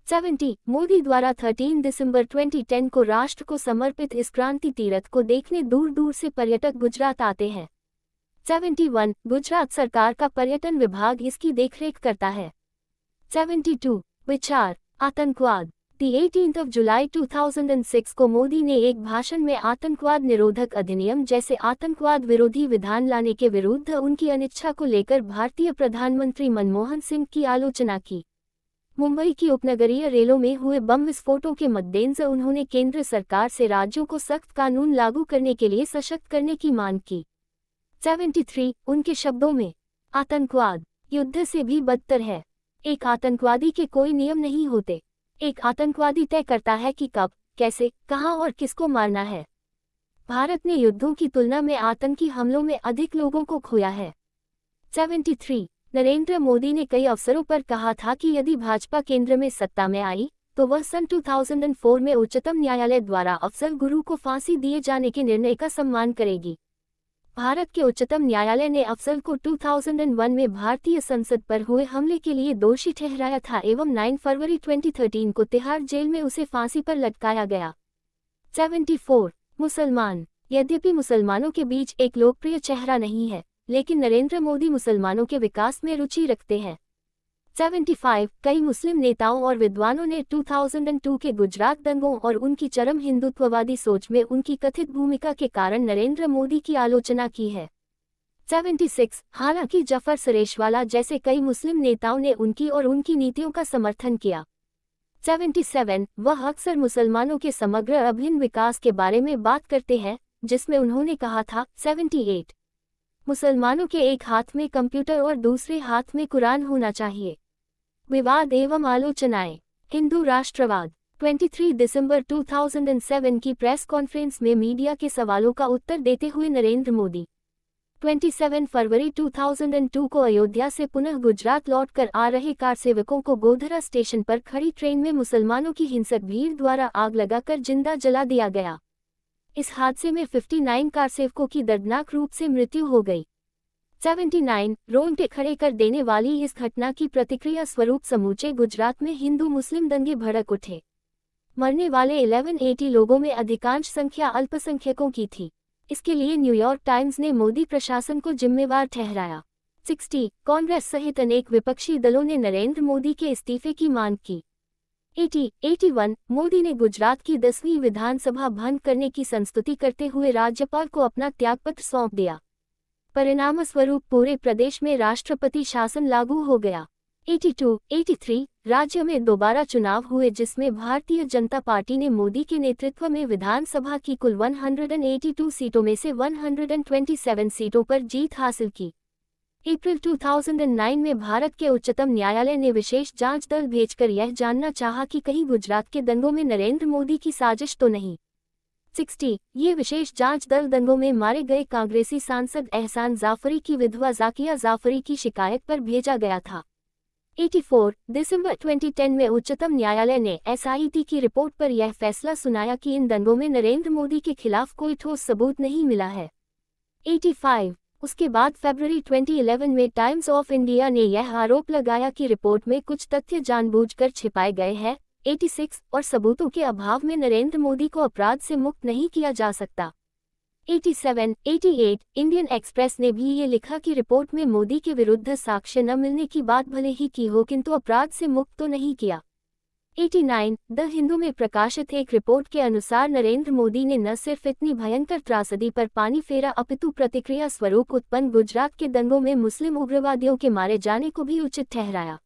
70 मोदी द्वारा 13 दिसंबर 2010 को राष्ट्र को समर्पित इस क्रांति तीर्थ को देखने दूर दूर से पर्यटक गुजरात आते हैं। 71 गुजरात सरकार का पर्यटन विभाग इसकी देखरेख करता है। 72 विचार आतंकवाद। 18 जुलाई 2006 को मोदी ने एक भाषण में आतंकवाद निरोधक अधिनियम जैसे आतंकवाद विरोधी विधान लाने के विरुद्ध उनकी अनिच्छा को लेकर भारतीय प्रधानमंत्री मनमोहन सिंह की आलोचना की। मुंबई की उपनगरीय रेलों में हुए बम विस्फोटों के मद्देनजर उन्होंने केंद्र सरकार से राज्यों को सख्त कानून लागू करने के लिए सशक्त करने की मांग की। 73 उनके शब्दों में, आतंकवाद युद्ध से भी बदतर है। एक आतंकवादी के कोई नियम नहीं होते। एक आतंकवादी तय करता है कि कब, कैसे, कहां और किसको मारना है। भारत ने युद्धों की तुलना में आतंकी हमलों में अधिक लोगों को खोया है। 73 नरेंद्र मोदी ने कई अवसरों पर कहा था कि यदि भाजपा केंद्र में सत्ता में आई तो वह सन 2004 में उच्चतम न्यायालय द्वारा अफजल गुरु को फांसी दिए जाने के निर्णय का सम्मान करेगी। भारत के उच्चतम न्यायालय ने अफजल को 2001 में भारतीय संसद पर हुए हमले के लिए दोषी ठहराया था एवं 9 फरवरी 2013 को तिहाड़ जेल में उसे फांसी पर लटकाया गया। 74 मुसलमान। यद्यपि मुसलमानों के बीच एक लोकप्रिय चेहरा नहीं है, लेकिन नरेंद्र मोदी मुसलमानों के विकास में रुचि रखते हैं। 75 कई मुस्लिम नेताओं और विद्वानों ने 2002 के गुजरात दंगों और उनकी चरम हिंदुत्ववादी सोच में उनकी कथित भूमिका के कारण नरेंद्र मोदी की आलोचना की है। 76 हालांकि जफर सरेशवाला जैसे कई मुस्लिम नेताओं ने उनकी और उनकी नीतियों का समर्थन किया। 77 वह अक्सर मुसलमानों के समग्र अभिन्न विकास के बारे में बात करते हैं, जिसमें उन्होंने कहा था। 78 मुसलमानों के एक हाथ में कंप्यूटर और दूसरे हाथ में कुरान होना चाहिए। विवाद एवं आलोचनाएं। हिंदू राष्ट्रवाद। 23 दिसंबर 2007 की प्रेस कॉन्फ्रेंस में मीडिया के सवालों का उत्तर देते हुए नरेंद्र मोदी 27 फरवरी 2002 को अयोध्या से पुनः गुजरात लौटकर आ रहे कार सेवकों को गोधरा स्टेशन पर खड़ी ट्रेन में मुसलमानों की हिंसक भीड़ द्वारा आग लगाकर जिंदा जला दिया गया। इस हादसे में 59 कार सेवकों की दर्दनाक रूप से मृत्यु हो गई। 79 रोंगटे खड़े कर देने वाली इस घटना की प्रतिक्रिया स्वरूप समूचे गुजरात में हिंदू मुस्लिम दंगे भड़क उठे। मरने वाले 1180 लोगों में अधिकांश संख्या अल्पसंख्यकों की थी। इसके लिए न्यूयॉर्क टाइम्स ने मोदी प्रशासन को जिम्मेवार ठहराया। 60 कांग्रेस सहित अनेक विपक्षी दलों ने नरेंद्र मोदी के इस्तीफे की मांग की। 81 मोदी ने गुजरात की 10वीं विधानसभा भंग करने की संस्तुति करते हुए राज्यपाल को अपना त्यागपत्र सौंप दिया। परिणामस्वरूप पूरे प्रदेश में राष्ट्रपति शासन लागू हो गया। 83 राज्य में दोबारा चुनाव हुए, जिसमें भारतीय जनता पार्टी ने मोदी के नेतृत्व में विधानसभा की कुल 182 सीटों में से 127 सीटों पर जीत हासिल की। अप्रैल 2009 में भारत के उच्चतम न्यायालय ने विशेष जांच दल भेजकर यह जानना चाहा कि कहीं गुजरात के दंगों में नरेंद्र मोदी की साजिश तो नहीं। 60 ये विशेष जांच दल दंगों में मारे गए कांग्रेसी सांसद एहसान जाफरी की विधवा जाकिया जाफरी की शिकायत पर भेजा गया था। 84 दिसंबर 2010 में उच्चतम न्यायालय ने SIT की रिपोर्ट पर यह फैसला सुनाया कि इन दंगों में नरेंद्र मोदी के खिलाफ कोई ठोस सबूत नहीं मिला है। 85 उसके बाद फरवरी 2011 में टाइम्स ऑफ इंडिया ने यह आरोप लगाया कि रिपोर्ट में कुछ तथ्य जानबूझकर छिपाए गए हैं। 86 और सबूतों के अभाव में नरेंद्र मोदी को अपराध से मुक्त नहीं किया जा सकता। 88 इंडियन एक्सप्रेस ने भी ये लिखा कि रिपोर्ट में मोदी के विरुद्ध साक्ष्य न मिलने की बात भले ही की हो, किंतु अपराध से मुक्त तो नहीं किया। 89 द हिंदू में प्रकाशित एक रिपोर्ट के अनुसार नरेंद्र मोदी ने न सिर्फ इतनी भयंकर त्रासदी पर पानी फेरा, अपितु प्रतिक्रिया स्वरूप उत्पन्न गुजरात के दंगों में मुस्लिम उग्रवादियों के मारे जाने को भी उचित ठहराया।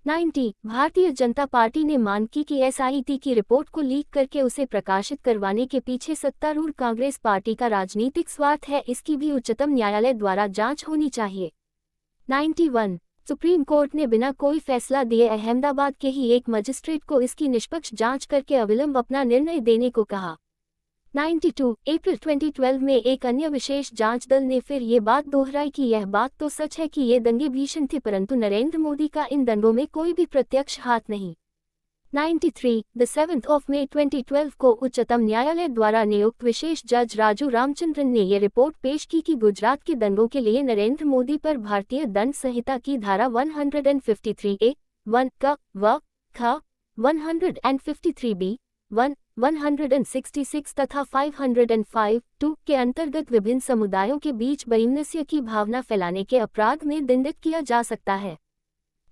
90 भारतीय जनता पार्टी ने मांग की कि SIT की रिपोर्ट को लीक करके उसे प्रकाशित करवाने के पीछे सत्तारूढ़ कांग्रेस पार्टी का राजनीतिक स्वार्थ है, इसकी भी उच्चतम न्यायालय द्वारा जांच होनी चाहिए। 91 सुप्रीम कोर्ट ने बिना कोई फैसला दिए अहमदाबाद के ही एक मजिस्ट्रेट को इसकी निष्पक्ष जांच करके अविलंब अपना निर्णय देने को कहा। 92 अप्रैल 2012 में एक अन्य विशेष जांच दल ने फिर ये बात दोहराई कि यह बात तो सच है कि ये दंगे भीषण थे, परंतु नरेंद्र मोदी का इन दंगों में कोई भी प्रत्यक्ष हाथ नहीं। 93 द 7 मई 2012 को उच्चतम न्यायालय द्वारा नियुक्त विशेष जज राजू रामचंद्रन ने ये रिपोर्ट पेश की कि गुजरात के दंगों के लिए नरेंद्र मोदी पर भारतीय दंड संहिता की धारा 153A 1 क व ख 153B 1 166 तथा 505 2 के अंतर्गत विभिन्न समुदायों के बीच वैमनस्य की भावना फैलाने के अपराध में दंडित किया जा सकता है।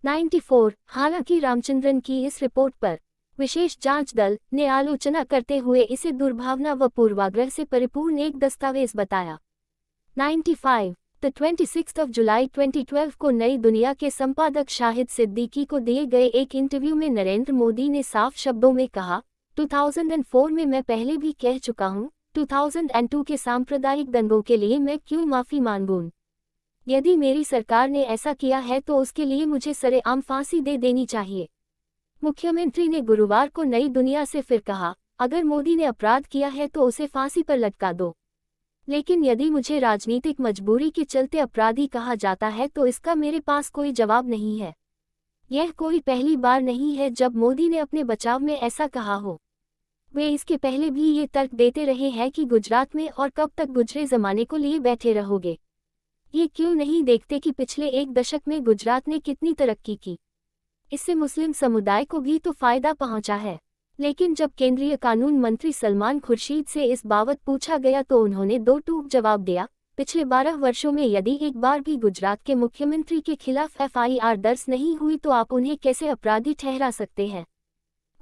94 हालांकि रामचंद्रन की इस रिपोर्ट पर विशेष जांच दल ने आलोचना करते हुए इसे दुर्भावना व पूर्वाग्रह से परिपूर्ण एक दस्तावेज बताया। 95 द 26 जुलाई 2012 को नई दुनिया के संपादक शाहिद सिद्दीकी को दिए गए एक इंटरव्यू में नरेंद्र मोदी ने साफ शब्दों में कहा, 2004 में मैं पहले भी कह चुका हूं, 2002 के सांप्रदायिक दंगों के लिए मैं क्यों माफी मांगूं? यदि मेरी सरकार ने ऐसा किया है तो उसके लिए मुझे सरेआम फांसी दे देनी चाहिए। मुख्यमंत्री ने गुरुवार को नई दुनिया से फिर कहा, अगर मोदी ने अपराध किया है तो उसे फांसी पर लटका दो, लेकिन यदि मुझे राजनीतिक मजबूरी के चलते अपराधी कहा जाता है तो इसका मेरे पास कोई जवाब नहीं है। यह कोई पहली बार नहीं है जब मोदी ने अपने बचाव में ऐसा कहा हो। वे इसके पहले भी ये तर्क देते रहे हैं कि गुजरात में और कब तक गुजरे जमाने को लिए बैठे रहोगे। ये क्यों नहीं देखते कि पिछले एक दशक में गुजरात ने कितनी तरक्की की? इससे मुस्लिम समुदाय को भी तो फायदा पहुंचा है। लेकिन जब केंद्रीय कानून मंत्री सलमान खुर्शीद से इस बाबत पूछा गया तो उन्होंने दो टूक जवाब दिया, पिछले 12 वर्षों में यदि एक बार भी गुजरात के मुख्यमंत्री के खिलाफ FIR दर्ज नहीं हुई तो आप उन्हें कैसे अपराधी ठहरा सकते हैं?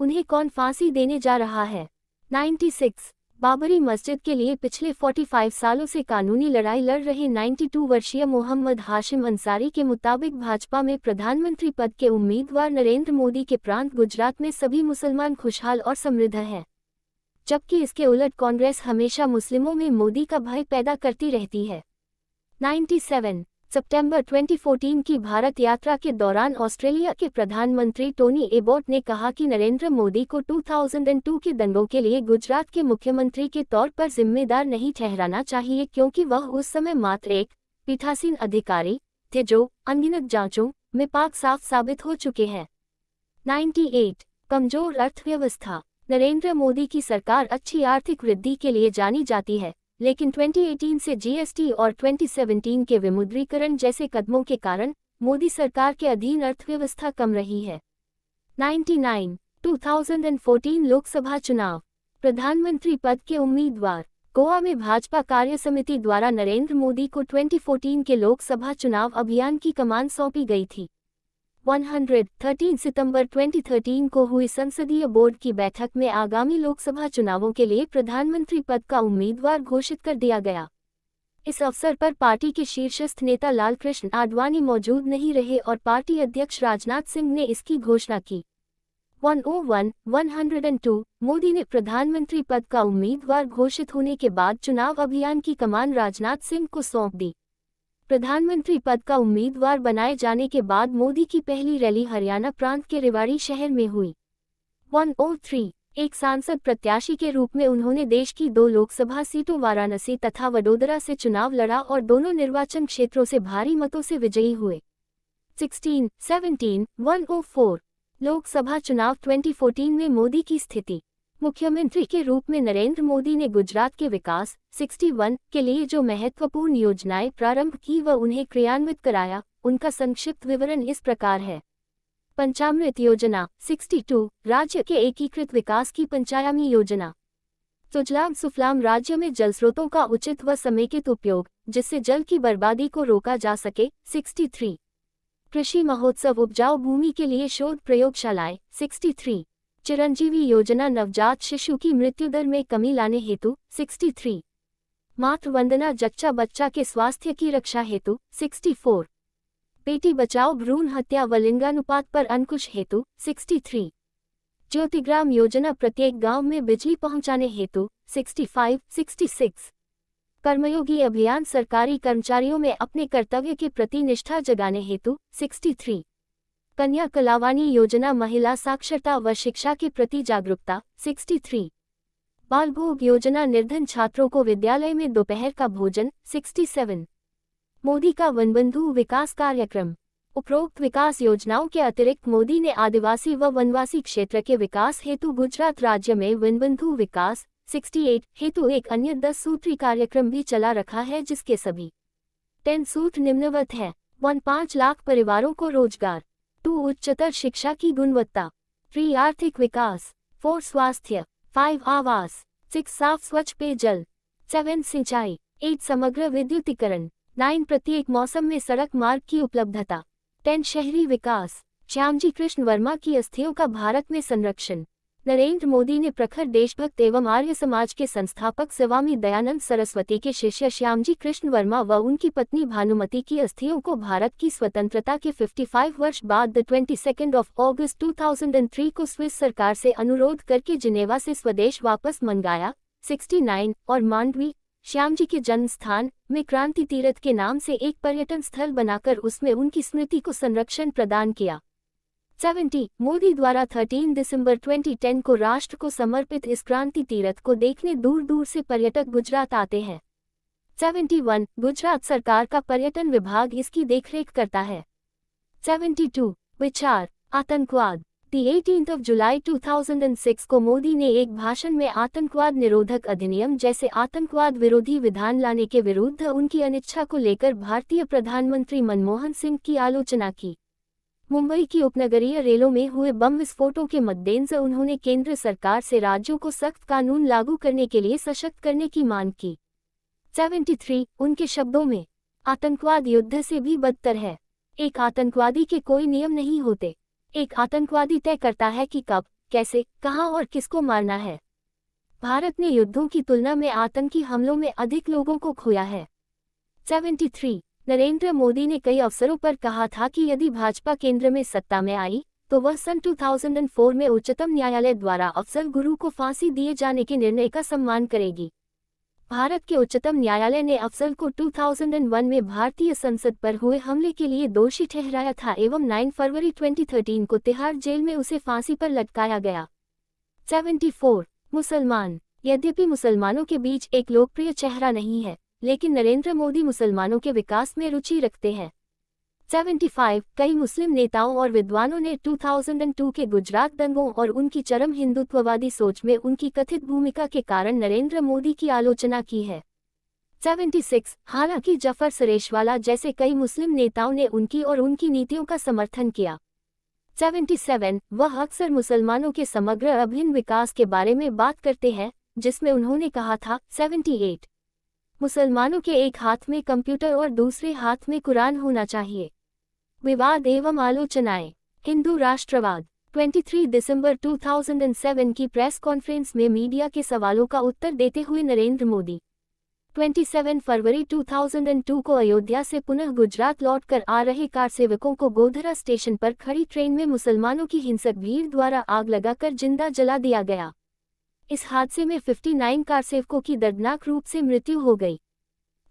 उन्हें कौन फांसी देने जा रहा है? 96 बाबरी मस्जिद के लिए पिछले 45 सालों से कानूनी लड़ाई लड़ रहे 92 वर्षीय मोहम्मद हाशिम अंसारी के मुताबिक भाजपा में प्रधानमंत्री पद के उम्मीदवार नरेंद्र मोदी के प्रांत गुजरात में सभी मुसलमान खुशहाल और समृद्ध हैं, जबकि इसके उलट कांग्रेस हमेशा मुस्लिमों में मोदी का भय पैदा करती रहती है। 97 सितंबर 2014 की भारत यात्रा के दौरान ऑस्ट्रेलिया के प्रधानमंत्री टोनी एबॉट ने कहा कि नरेंद्र मोदी को 2002 के दंगों के लिए गुजरात के मुख्यमंत्री के तौर पर जिम्मेदार नहीं ठहराना चाहिए, क्योंकि वह उस समय मात्र एक पीठासीन अधिकारी थे जो अनगिनत जांचों में पाक साफ साबित हो चुके हैं। 98 कमजोर अर्थव्यवस्था। नरेंद्र मोदी की सरकार अच्छी आर्थिक वृद्धि के लिए जानी जाती है, लेकिन 2018 से जीएसटी और 2017 के विमुद्रीकरण जैसे कदमों के कारण मोदी सरकार के अधीन अर्थव्यवस्था कम रही है। 99 2014 लोकसभा चुनाव। प्रधानमंत्री पद के उम्मीदवार। गोवा में भाजपा कार्य समिति द्वारा नरेंद्र मोदी को 2014 के लोकसभा चुनाव अभियान की कमान सौंपी गई थी। 13 सितंबर 2013 को हुई संसदीय बोर्ड की बैठक में आगामी लोकसभा चुनावों के लिए प्रधानमंत्री पद का उम्मीदवार घोषित कर दिया गया। इस अवसर पर पार्टी के शीर्षस्थ नेता लालकृष्ण आडवाणी मौजूद नहीं रहे और पार्टी अध्यक्ष राजनाथ सिंह ने इसकी घोषणा की। 102 मोदी ने प्रधानमंत्री पद का उम्मीदवार घोषित होने के बाद चुनाव अभियान की कमान राजनाथ सिंह को सौंप दी। प्रधानमंत्री पद का उम्मीदवार बनाए जाने के बाद मोदी की पहली रैली हरियाणा प्रांत के रेवाड़ी शहर में हुई। 103 एक सांसद प्रत्याशी के रूप में उन्होंने देश की 2 लोकसभा सीटों वाराणसी तथा वडोदरा से चुनाव लड़ा और दोनों निर्वाचन क्षेत्रों से भारी मतों से विजयी हुए। 17 104 लोकसभा चुनाव 2014 में मोदी की स्थिति। मुख्यमंत्री के रूप में नरेंद्र मोदी ने गुजरात के विकास 61 के लिए जो महत्वपूर्ण योजनाएं प्रारंभ की व उन्हें क्रियान्वित कराया, उनका संक्षिप्त विवरण इस प्रकार है। पंचामृत योजना 62 राज्य के एकीकृत विकास की पंचायामी योजना। सुजलाम सुफलाम राज्य में जल स्रोतों का उचित व समेकित उपयोग, जिससे जल की बर्बादी को रोका जा सके। 63 कृषि महोत्सव उपजाऊ भूमि के लिए शोध प्रयोगशालाएं। 63 चिरंजीवी योजना नवजात शिशु की मृत्यु दर में कमी लाने हेतु। 63 मातृ वंदना जच्चा बच्चा के स्वास्थ्य की रक्षा हेतु। 64 बेटी बचाओ भ्रूण हत्या व लिंगानुपात पर अंकुश हेतु। 63 ज्योतिग्राम योजना प्रत्येक गांव में बिजली पहुंचाने हेतु। 66 कर्मयोगी अभियान सरकारी कर्मचारियों में अपने कर्तव्य के प्रति निष्ठा जगाने हेतु। 63 कन्या कलावाणी योजना महिला साक्षरता व शिक्षा के प्रति जागरूकता। 63 बाल भोग योजना निर्धन छात्रों को विद्यालय में दोपहर का भोजन। 67 मोदी का वनबंधु विकास कार्यक्रम। उपरोक्त विकास योजनाओं के अतिरिक्त मोदी ने आदिवासी व वनवासी क्षेत्र के विकास हेतु गुजरात राज्य में वनबंधु विकास 68 हेतु एक अन्य 10 सूत्री कार्यक्रम भी चला रखा है, जिसके सभी 10 सूत्र निम्नवत है। 5 लाख परिवारों को रोजगार। 2 उच्चतर शिक्षा की गुणवत्ता। 3 आर्थिक विकास। 4 स्वास्थ्य। 5 आवास। 6 साफ स्वच्छ पेयजल। 7 सिंचाई। 8 समग्र विद्युतीकरण। 9 प्रत्येक मौसम में सड़क मार्ग की उपलब्धता। 10 शहरी विकास। श्यामजी कृष्ण वर्मा की अस्थियों का भारत में संरक्षण। नरेंद्र मोदी ने प्रखर देशभक्त एवं आर्य समाज के संस्थापक स्वामी दयानंद सरस्वती के शिष्य श्यामजी कृष्ण वर्मा व उनकी पत्नी भानुमति की अस्थियों को भारत की स्वतंत्रता के 55 वर्ष बाद 22 अगस्त 2003 को स्विस सरकार से अनुरोध करके जिनेवा से स्वदेश वापस मंगाया। 69 और मांडवी श्यामजी के जन्म स्थान में क्रांति तीर्थ के नाम से एक पर्यटन स्थल बनाकर उसमें उनकी स्मृति को संरक्षण प्रदान किया। 70 मोदी द्वारा 13 दिसंबर 2010 को राष्ट्र को समर्पित इस क्रांति तीर्थ को देखने दूर दूर से पर्यटक गुजरात आते हैं। 71 गुजरात सरकार का पर्यटन विभाग इसकी देखरेख करता है। 72 विचार आतंकवाद। 18 जुलाई 2006 को मोदी ने एक भाषण में आतंकवाद निरोधक अधिनियम जैसे आतंकवाद विरोधी विधान लाने के विरुद्ध उनकी अनिच्छा को लेकर भारतीय प्रधानमंत्री मनमोहन सिंह की आलोचना की। मुंबई की उपनगरीय रेलों में हुए बम विस्फोटों के मद्देनजर उन्होंने केंद्र सरकार से राज्यों को सख्त कानून लागू करने के लिए सशक्त करने की मांग की। 73 उनके शब्दों में, आतंकवाद युद्ध से भी बदतर है। एक आतंकवादी के कोई नियम नहीं होते। एक आतंकवादी तय करता है कि कब, कैसे, कहां और किसको मारना है। भारत ने युद्धों की तुलना में आतंकी हमलों में अधिक लोगों को खोया है। 73 नरेंद्र मोदी ने कई अवसरों पर कहा था कि यदि भाजपा केंद्र में सत्ता में आई तो वह सन 2004 में उच्चतम न्यायालय द्वारा अफजल गुरु को फांसी दिए जाने के निर्णय का सम्मान करेगी। भारत के उच्चतम न्यायालय ने अफजल को 2001 में भारतीय संसद पर हुए हमले के लिए दोषी ठहराया था एवं 9 फरवरी 2013 को तिहाड़ जेल में उसे फांसी पर लटकाया गया। 74 मुसलमान। यद्यपि मुसलमानों के बीच एक लोकप्रिय चेहरा नहीं है, लेकिन नरेंद्र मोदी मुसलमानों के विकास में रुचि रखते हैं। 75 कई मुस्लिम नेताओं और विद्वानों ने 2002 के गुजरात दंगों और उनकी चरम हिंदुत्ववादी सोच में उनकी कथित भूमिका के कारण नरेंद्र मोदी की आलोचना की है। 76 हालांकि जफर सरेशवाला जैसे कई मुस्लिम नेताओं ने उनकी और उनकी नीतियों का समर्थन किया। 77 वह अक्सर मुसलमानों के समग्र अभिन्न विकास के बारे में बात करते हैं, जिसमें उन्होंने कहा था। 78 मुसलमानों के एक हाथ में कंप्यूटर और दूसरे हाथ में कुरान होना चाहिए। विवाद एवं आलोचनाएं। हिंदू राष्ट्रवाद। 23 दिसंबर 2007 की प्रेस कॉन्फ्रेंस में मीडिया के सवालों का उत्तर देते हुए नरेंद्र मोदी 27 फरवरी 2002 को अयोध्या से पुनः गुजरात लौटकर आ रहे कार सेवकों को गोधरा स्टेशन पर खड़ी ट्रेन में मुसलमानों की हिंसक भीड़ द्वारा आग लगाकर जिंदा जला दिया गया। इस हादसे में 59 कार सेवकों की दर्दनाक रूप से मृत्यु हो गई।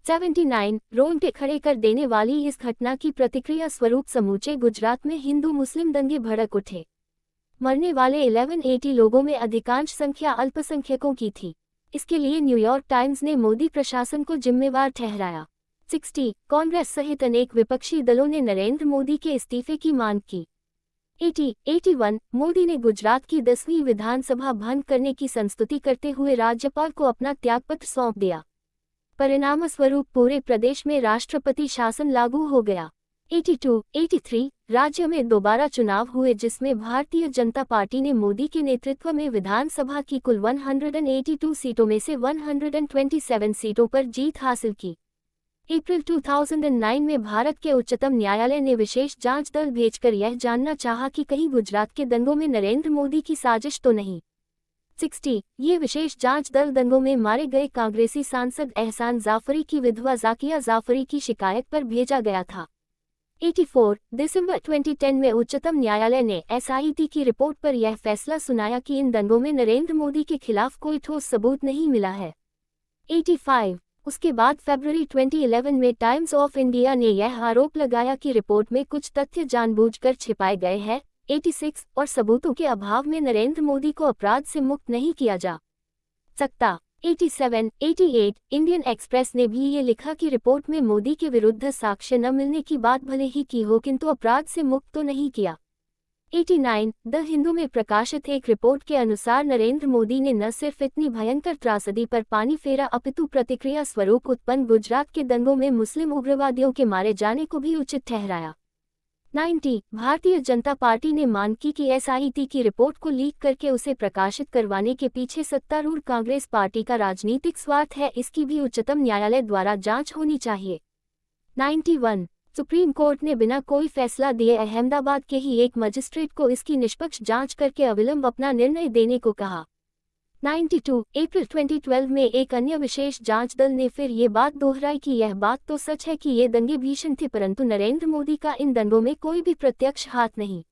79 रोंगटे खड़े कर देने वाली इस घटना की प्रतिक्रिया स्वरूप समूचे गुजरात में हिंदू मुस्लिम दंगे भड़क उठे। मरने वाले 1180 लोगों में अधिकांश संख्या अल्पसंख्यकों की थी। इसके लिए न्यूयॉर्क टाइम्स ने मोदी प्रशासन को जिम्मेवार ठहराया। 60 कांग्रेस सहित अनेक विपक्षी दलों ने नरेंद्र मोदी के इस्तीफे की मांग की। 81 मोदी ने गुजरात की 10वीं विधानसभा भंग करने की संस्तुति करते हुए राज्यपाल को अपना त्यागपत्र सौंप दिया। परिणामस्वरूप पूरे प्रदेश में राष्ट्रपति शासन लागू हो गया। 83 राज्य में दोबारा चुनाव हुए, जिसमें भारतीय जनता पार्टी ने मोदी के नेतृत्व में विधानसभा की कुल 182 सीटों में से 127 सीटों पर जीत हासिल की। अप्रैल 2009 में भारत के उच्चतम न्यायालय ने विशेष जांच दल भेजकर यह जानना चाहा कि कहीं गुजरात के दंगों में नरेंद्र मोदी की साजिश तो नहीं। 60 ये विशेष जांच दल दंगों में मारे गए कांग्रेसी सांसद एहसान जाफरी की विधवा जाकिया जाफरी की शिकायत पर भेजा गया था। 84 दिसंबर 2010 में उच्चतम न्यायालय ने SIT की रिपोर्ट पर यह फैसला सुनाया कि इन दंगों में नरेंद्र मोदी के खिलाफ कोई ठोस सबूत नहीं मिला है। 85 उसके बाद फरवरी 2011 में टाइम्स ऑफ इंडिया ने यह आरोप लगाया कि रिपोर्ट में कुछ तथ्य जानबूझकर छिपाए गए हैं। 86 और सबूतों के अभाव में नरेंद्र मोदी को अपराध से मुक्त नहीं किया जा सकता। 87 इंडियन एक्सप्रेस ने भी ये लिखा कि रिपोर्ट में मोदी के विरुद्ध साक्ष्य न मिलने की बात भले ही की हो, किंतु अपराध से मुक्त तो नहीं किया। 89 द हिंदू में प्रकाशित एक रिपोर्ट के अनुसार नरेंद्र मोदी ने न सिर्फ इतनी भयंकर त्रासदी पर पानी फेरा, अपितु प्रतिक्रिया स्वरूप उत्पन्न गुजरात के दंगों में मुस्लिम उग्रवादियों के मारे जाने को भी उचित ठहराया। 90 भारतीय जनता पार्टी ने मांग की कि SIT की रिपोर्ट को लीक करके उसे प्रकाशित करवाने के पीछे सत्तारूढ़ कांग्रेस पार्टी का राजनीतिक स्वार्थ है, इसकी भी उच्चतम न्यायालय द्वारा जांच होनी चाहिए। 91 सुप्रीम कोर्ट ने बिना कोई फैसला दिए अहमदाबाद के ही एक मजिस्ट्रेट को इसकी निष्पक्ष जांच करके अविलंब अपना निर्णय देने को कहा। 92 अप्रैल 2012 में एक अन्य विशेष जांच दल ने फिर ये बात दोहराई कि यह बात तो सच है कि ये दंगे भीषण थे, परंतु नरेंद्र मोदी का इन दंगों में कोई भी प्रत्यक्ष हाथ नहीं।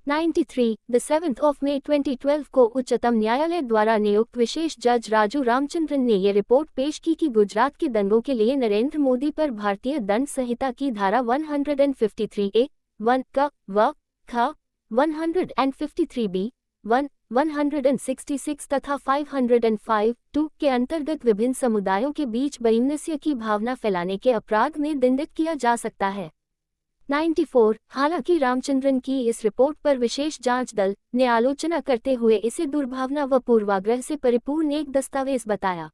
93 द 7 मई 2012 को उच्चतम न्यायालय द्वारा नियुक्त विशेष जज राजू रामचंद्रन ने ये रिपोर्ट पेश की कि गुजरात के दंगों के लिए नरेंद्र मोदी पर भारतीय दंड संहिता की धारा 153A 1 क व ख 153B 1 166 तथा 505 2 के अंतर्गत विभिन्न समुदायों के बीच वैमनस्य की भावना फैलाने के अपराध में दंडित किया जा सकता है। 94 हालांकि रामचंद्रन की इस रिपोर्ट पर विशेष जांच दल ने आलोचना करते हुए इसे दुर्भावना व पूर्वाग्रह से परिपूर्ण एक दस्तावेज बताया।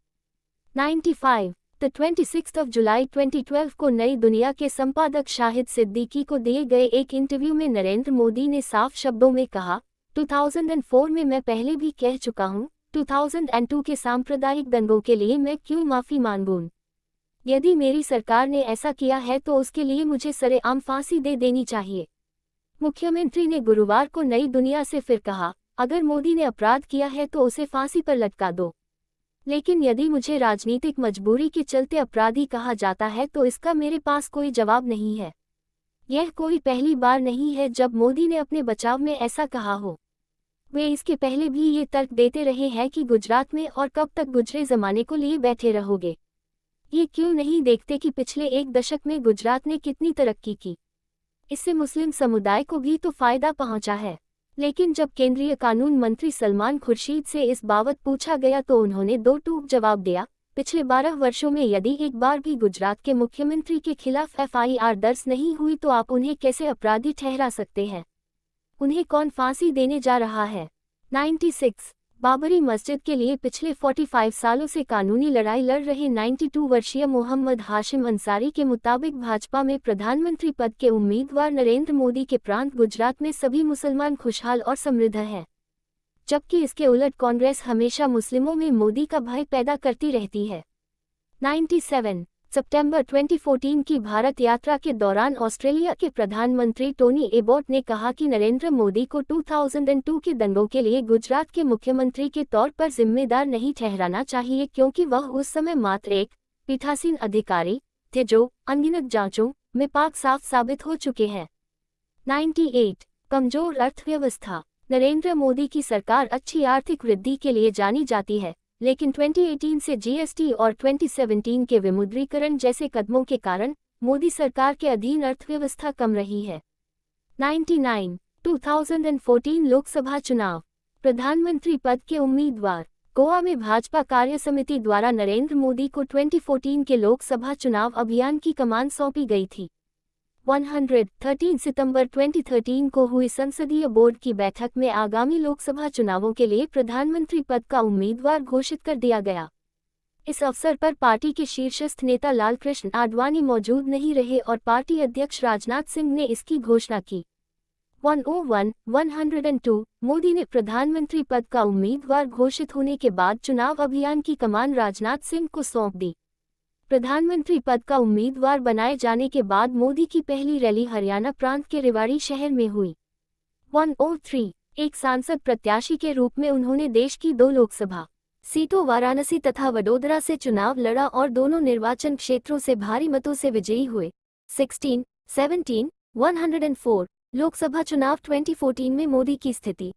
95 द 26 जुलाई 2012 को नई दुनिया के संपादक शाहिद सिद्दीकी को दिए गए एक इंटरव्यू में नरेंद्र मोदी ने साफ शब्दों में कहा, 2004 में मैं पहले भी कह चुका हूं, 2002 के सांप्रदायिक दंगों के लिए मैं क्यों माफी मांगूं? यदि मेरी सरकार ने ऐसा किया है तो उसके लिए मुझे सरेआम फांसी दे देनी चाहिए। मुख्यमंत्री ने गुरुवार को नई दुनिया से फिर कहा, अगर मोदी ने अपराध किया है तो उसे फांसी पर लटका दो। लेकिन यदि मुझे राजनीतिक मजबूरी के चलते अपराधी कहा जाता है तो इसका मेरे पास कोई जवाब नहीं है। यह कोई पहली बार नहीं है जब मोदी ने अपने बचाव में ऐसा कहा हो। वे इसके पहले भी ये तर्क देते रहे हैं कि गुजरात में और कब तक गुजरे जमाने को लिए बैठे रहोगे। ये क्यों नहीं देखते कि पिछले एक दशक में गुजरात ने कितनी तरक्की की। इससे मुस्लिम समुदाय को भी तो फायदा पहुंचा है। लेकिन जब केंद्रीय कानून मंत्री सलमान खुर्शीद से इस बाबत पूछा गया तो उन्होंने दो टूक जवाब दिया। पिछले 12 वर्षों में यदि एक बार भी गुजरात के मुख्यमंत्री के खिलाफ FIR दर्ज नहीं हुई तो आप उन्हें कैसे अपराधी ठहरा सकते हैं? उन्हें कौन फांसी देने जा रहा है? 96 बाबरी मस्जिद के लिए पिछले 45 सालों से कानूनी लड़ाई लड़ रहे 92 वर्षीय मोहम्मद हाशिम अंसारी के मुताबिक भाजपा में प्रधानमंत्री पद के उम्मीदवार नरेंद्र मोदी के प्रांत गुजरात में सभी मुसलमान खुशहाल और समृद्ध हैं, जबकि इसके उलट कांग्रेस हमेशा मुस्लिमों में मोदी का भय पैदा करती रहती है। 97 सितंबर 2014 की भारत यात्रा के दौरान ऑस्ट्रेलिया के प्रधानमंत्री टोनी एबॉट ने कहा कि नरेंद्र मोदी को 2002 के दंगों के लिए गुजरात के मुख्यमंत्री के तौर पर जिम्मेदार नहीं ठहराना चाहिए, क्योंकि वह उस समय मात्र एक पीठासीन अधिकारी थे जो अनगिनत जांचों में पाक साफ साबित हो चुके हैं। 98 कमजोर अर्थव्यवस्था। नरेंद्र मोदी की सरकार अच्छी आर्थिक वृद्धि के लिए जानी जाती है, लेकिन 2018 से GST और 2017 के विमुद्रीकरण जैसे कदमों के कारण मोदी सरकार के अधीन अर्थव्यवस्था कम रही है। 99 2014 लोकसभा चुनाव। प्रधानमंत्री पद के उम्मीदवार। गोवा में भाजपा कार्य समिति द्वारा नरेंद्र मोदी को 2014 के लोकसभा चुनाव अभियान की कमान सौंपी गई थी। 13 सितंबर 2013 को हुई संसदीय बोर्ड की बैठक में आगामी लोकसभा चुनावों के लिए प्रधानमंत्री पद का उम्मीदवार घोषित कर दिया गया। इस अवसर पर पार्टी के शीर्षस्थ नेता लालकृष्ण आडवाणी मौजूद नहीं रहे और पार्टी अध्यक्ष राजनाथ सिंह ने इसकी घोषणा की। 102 मोदी ने प्रधानमंत्री पद का उम्मीदवार घोषित होने के बाद चुनाव अभियान की कमान राजनाथ सिंह को सौंप दी। प्रधानमंत्री पद का उम्मीदवार बनाए जाने के बाद मोदी की पहली रैली हरियाणा प्रांत के रेवाड़ी शहर में हुई। 103 एक सांसद प्रत्याशी के रूप में उन्होंने देश की 2 लोकसभा सीटों वाराणसी तथा वडोदरा से चुनाव लड़ा और दोनों निर्वाचन क्षेत्रों से भारी मतों से विजयी हुए। 16, 17, 104 लोकसभा चुनाव 2014 में मोदी की स्थिति।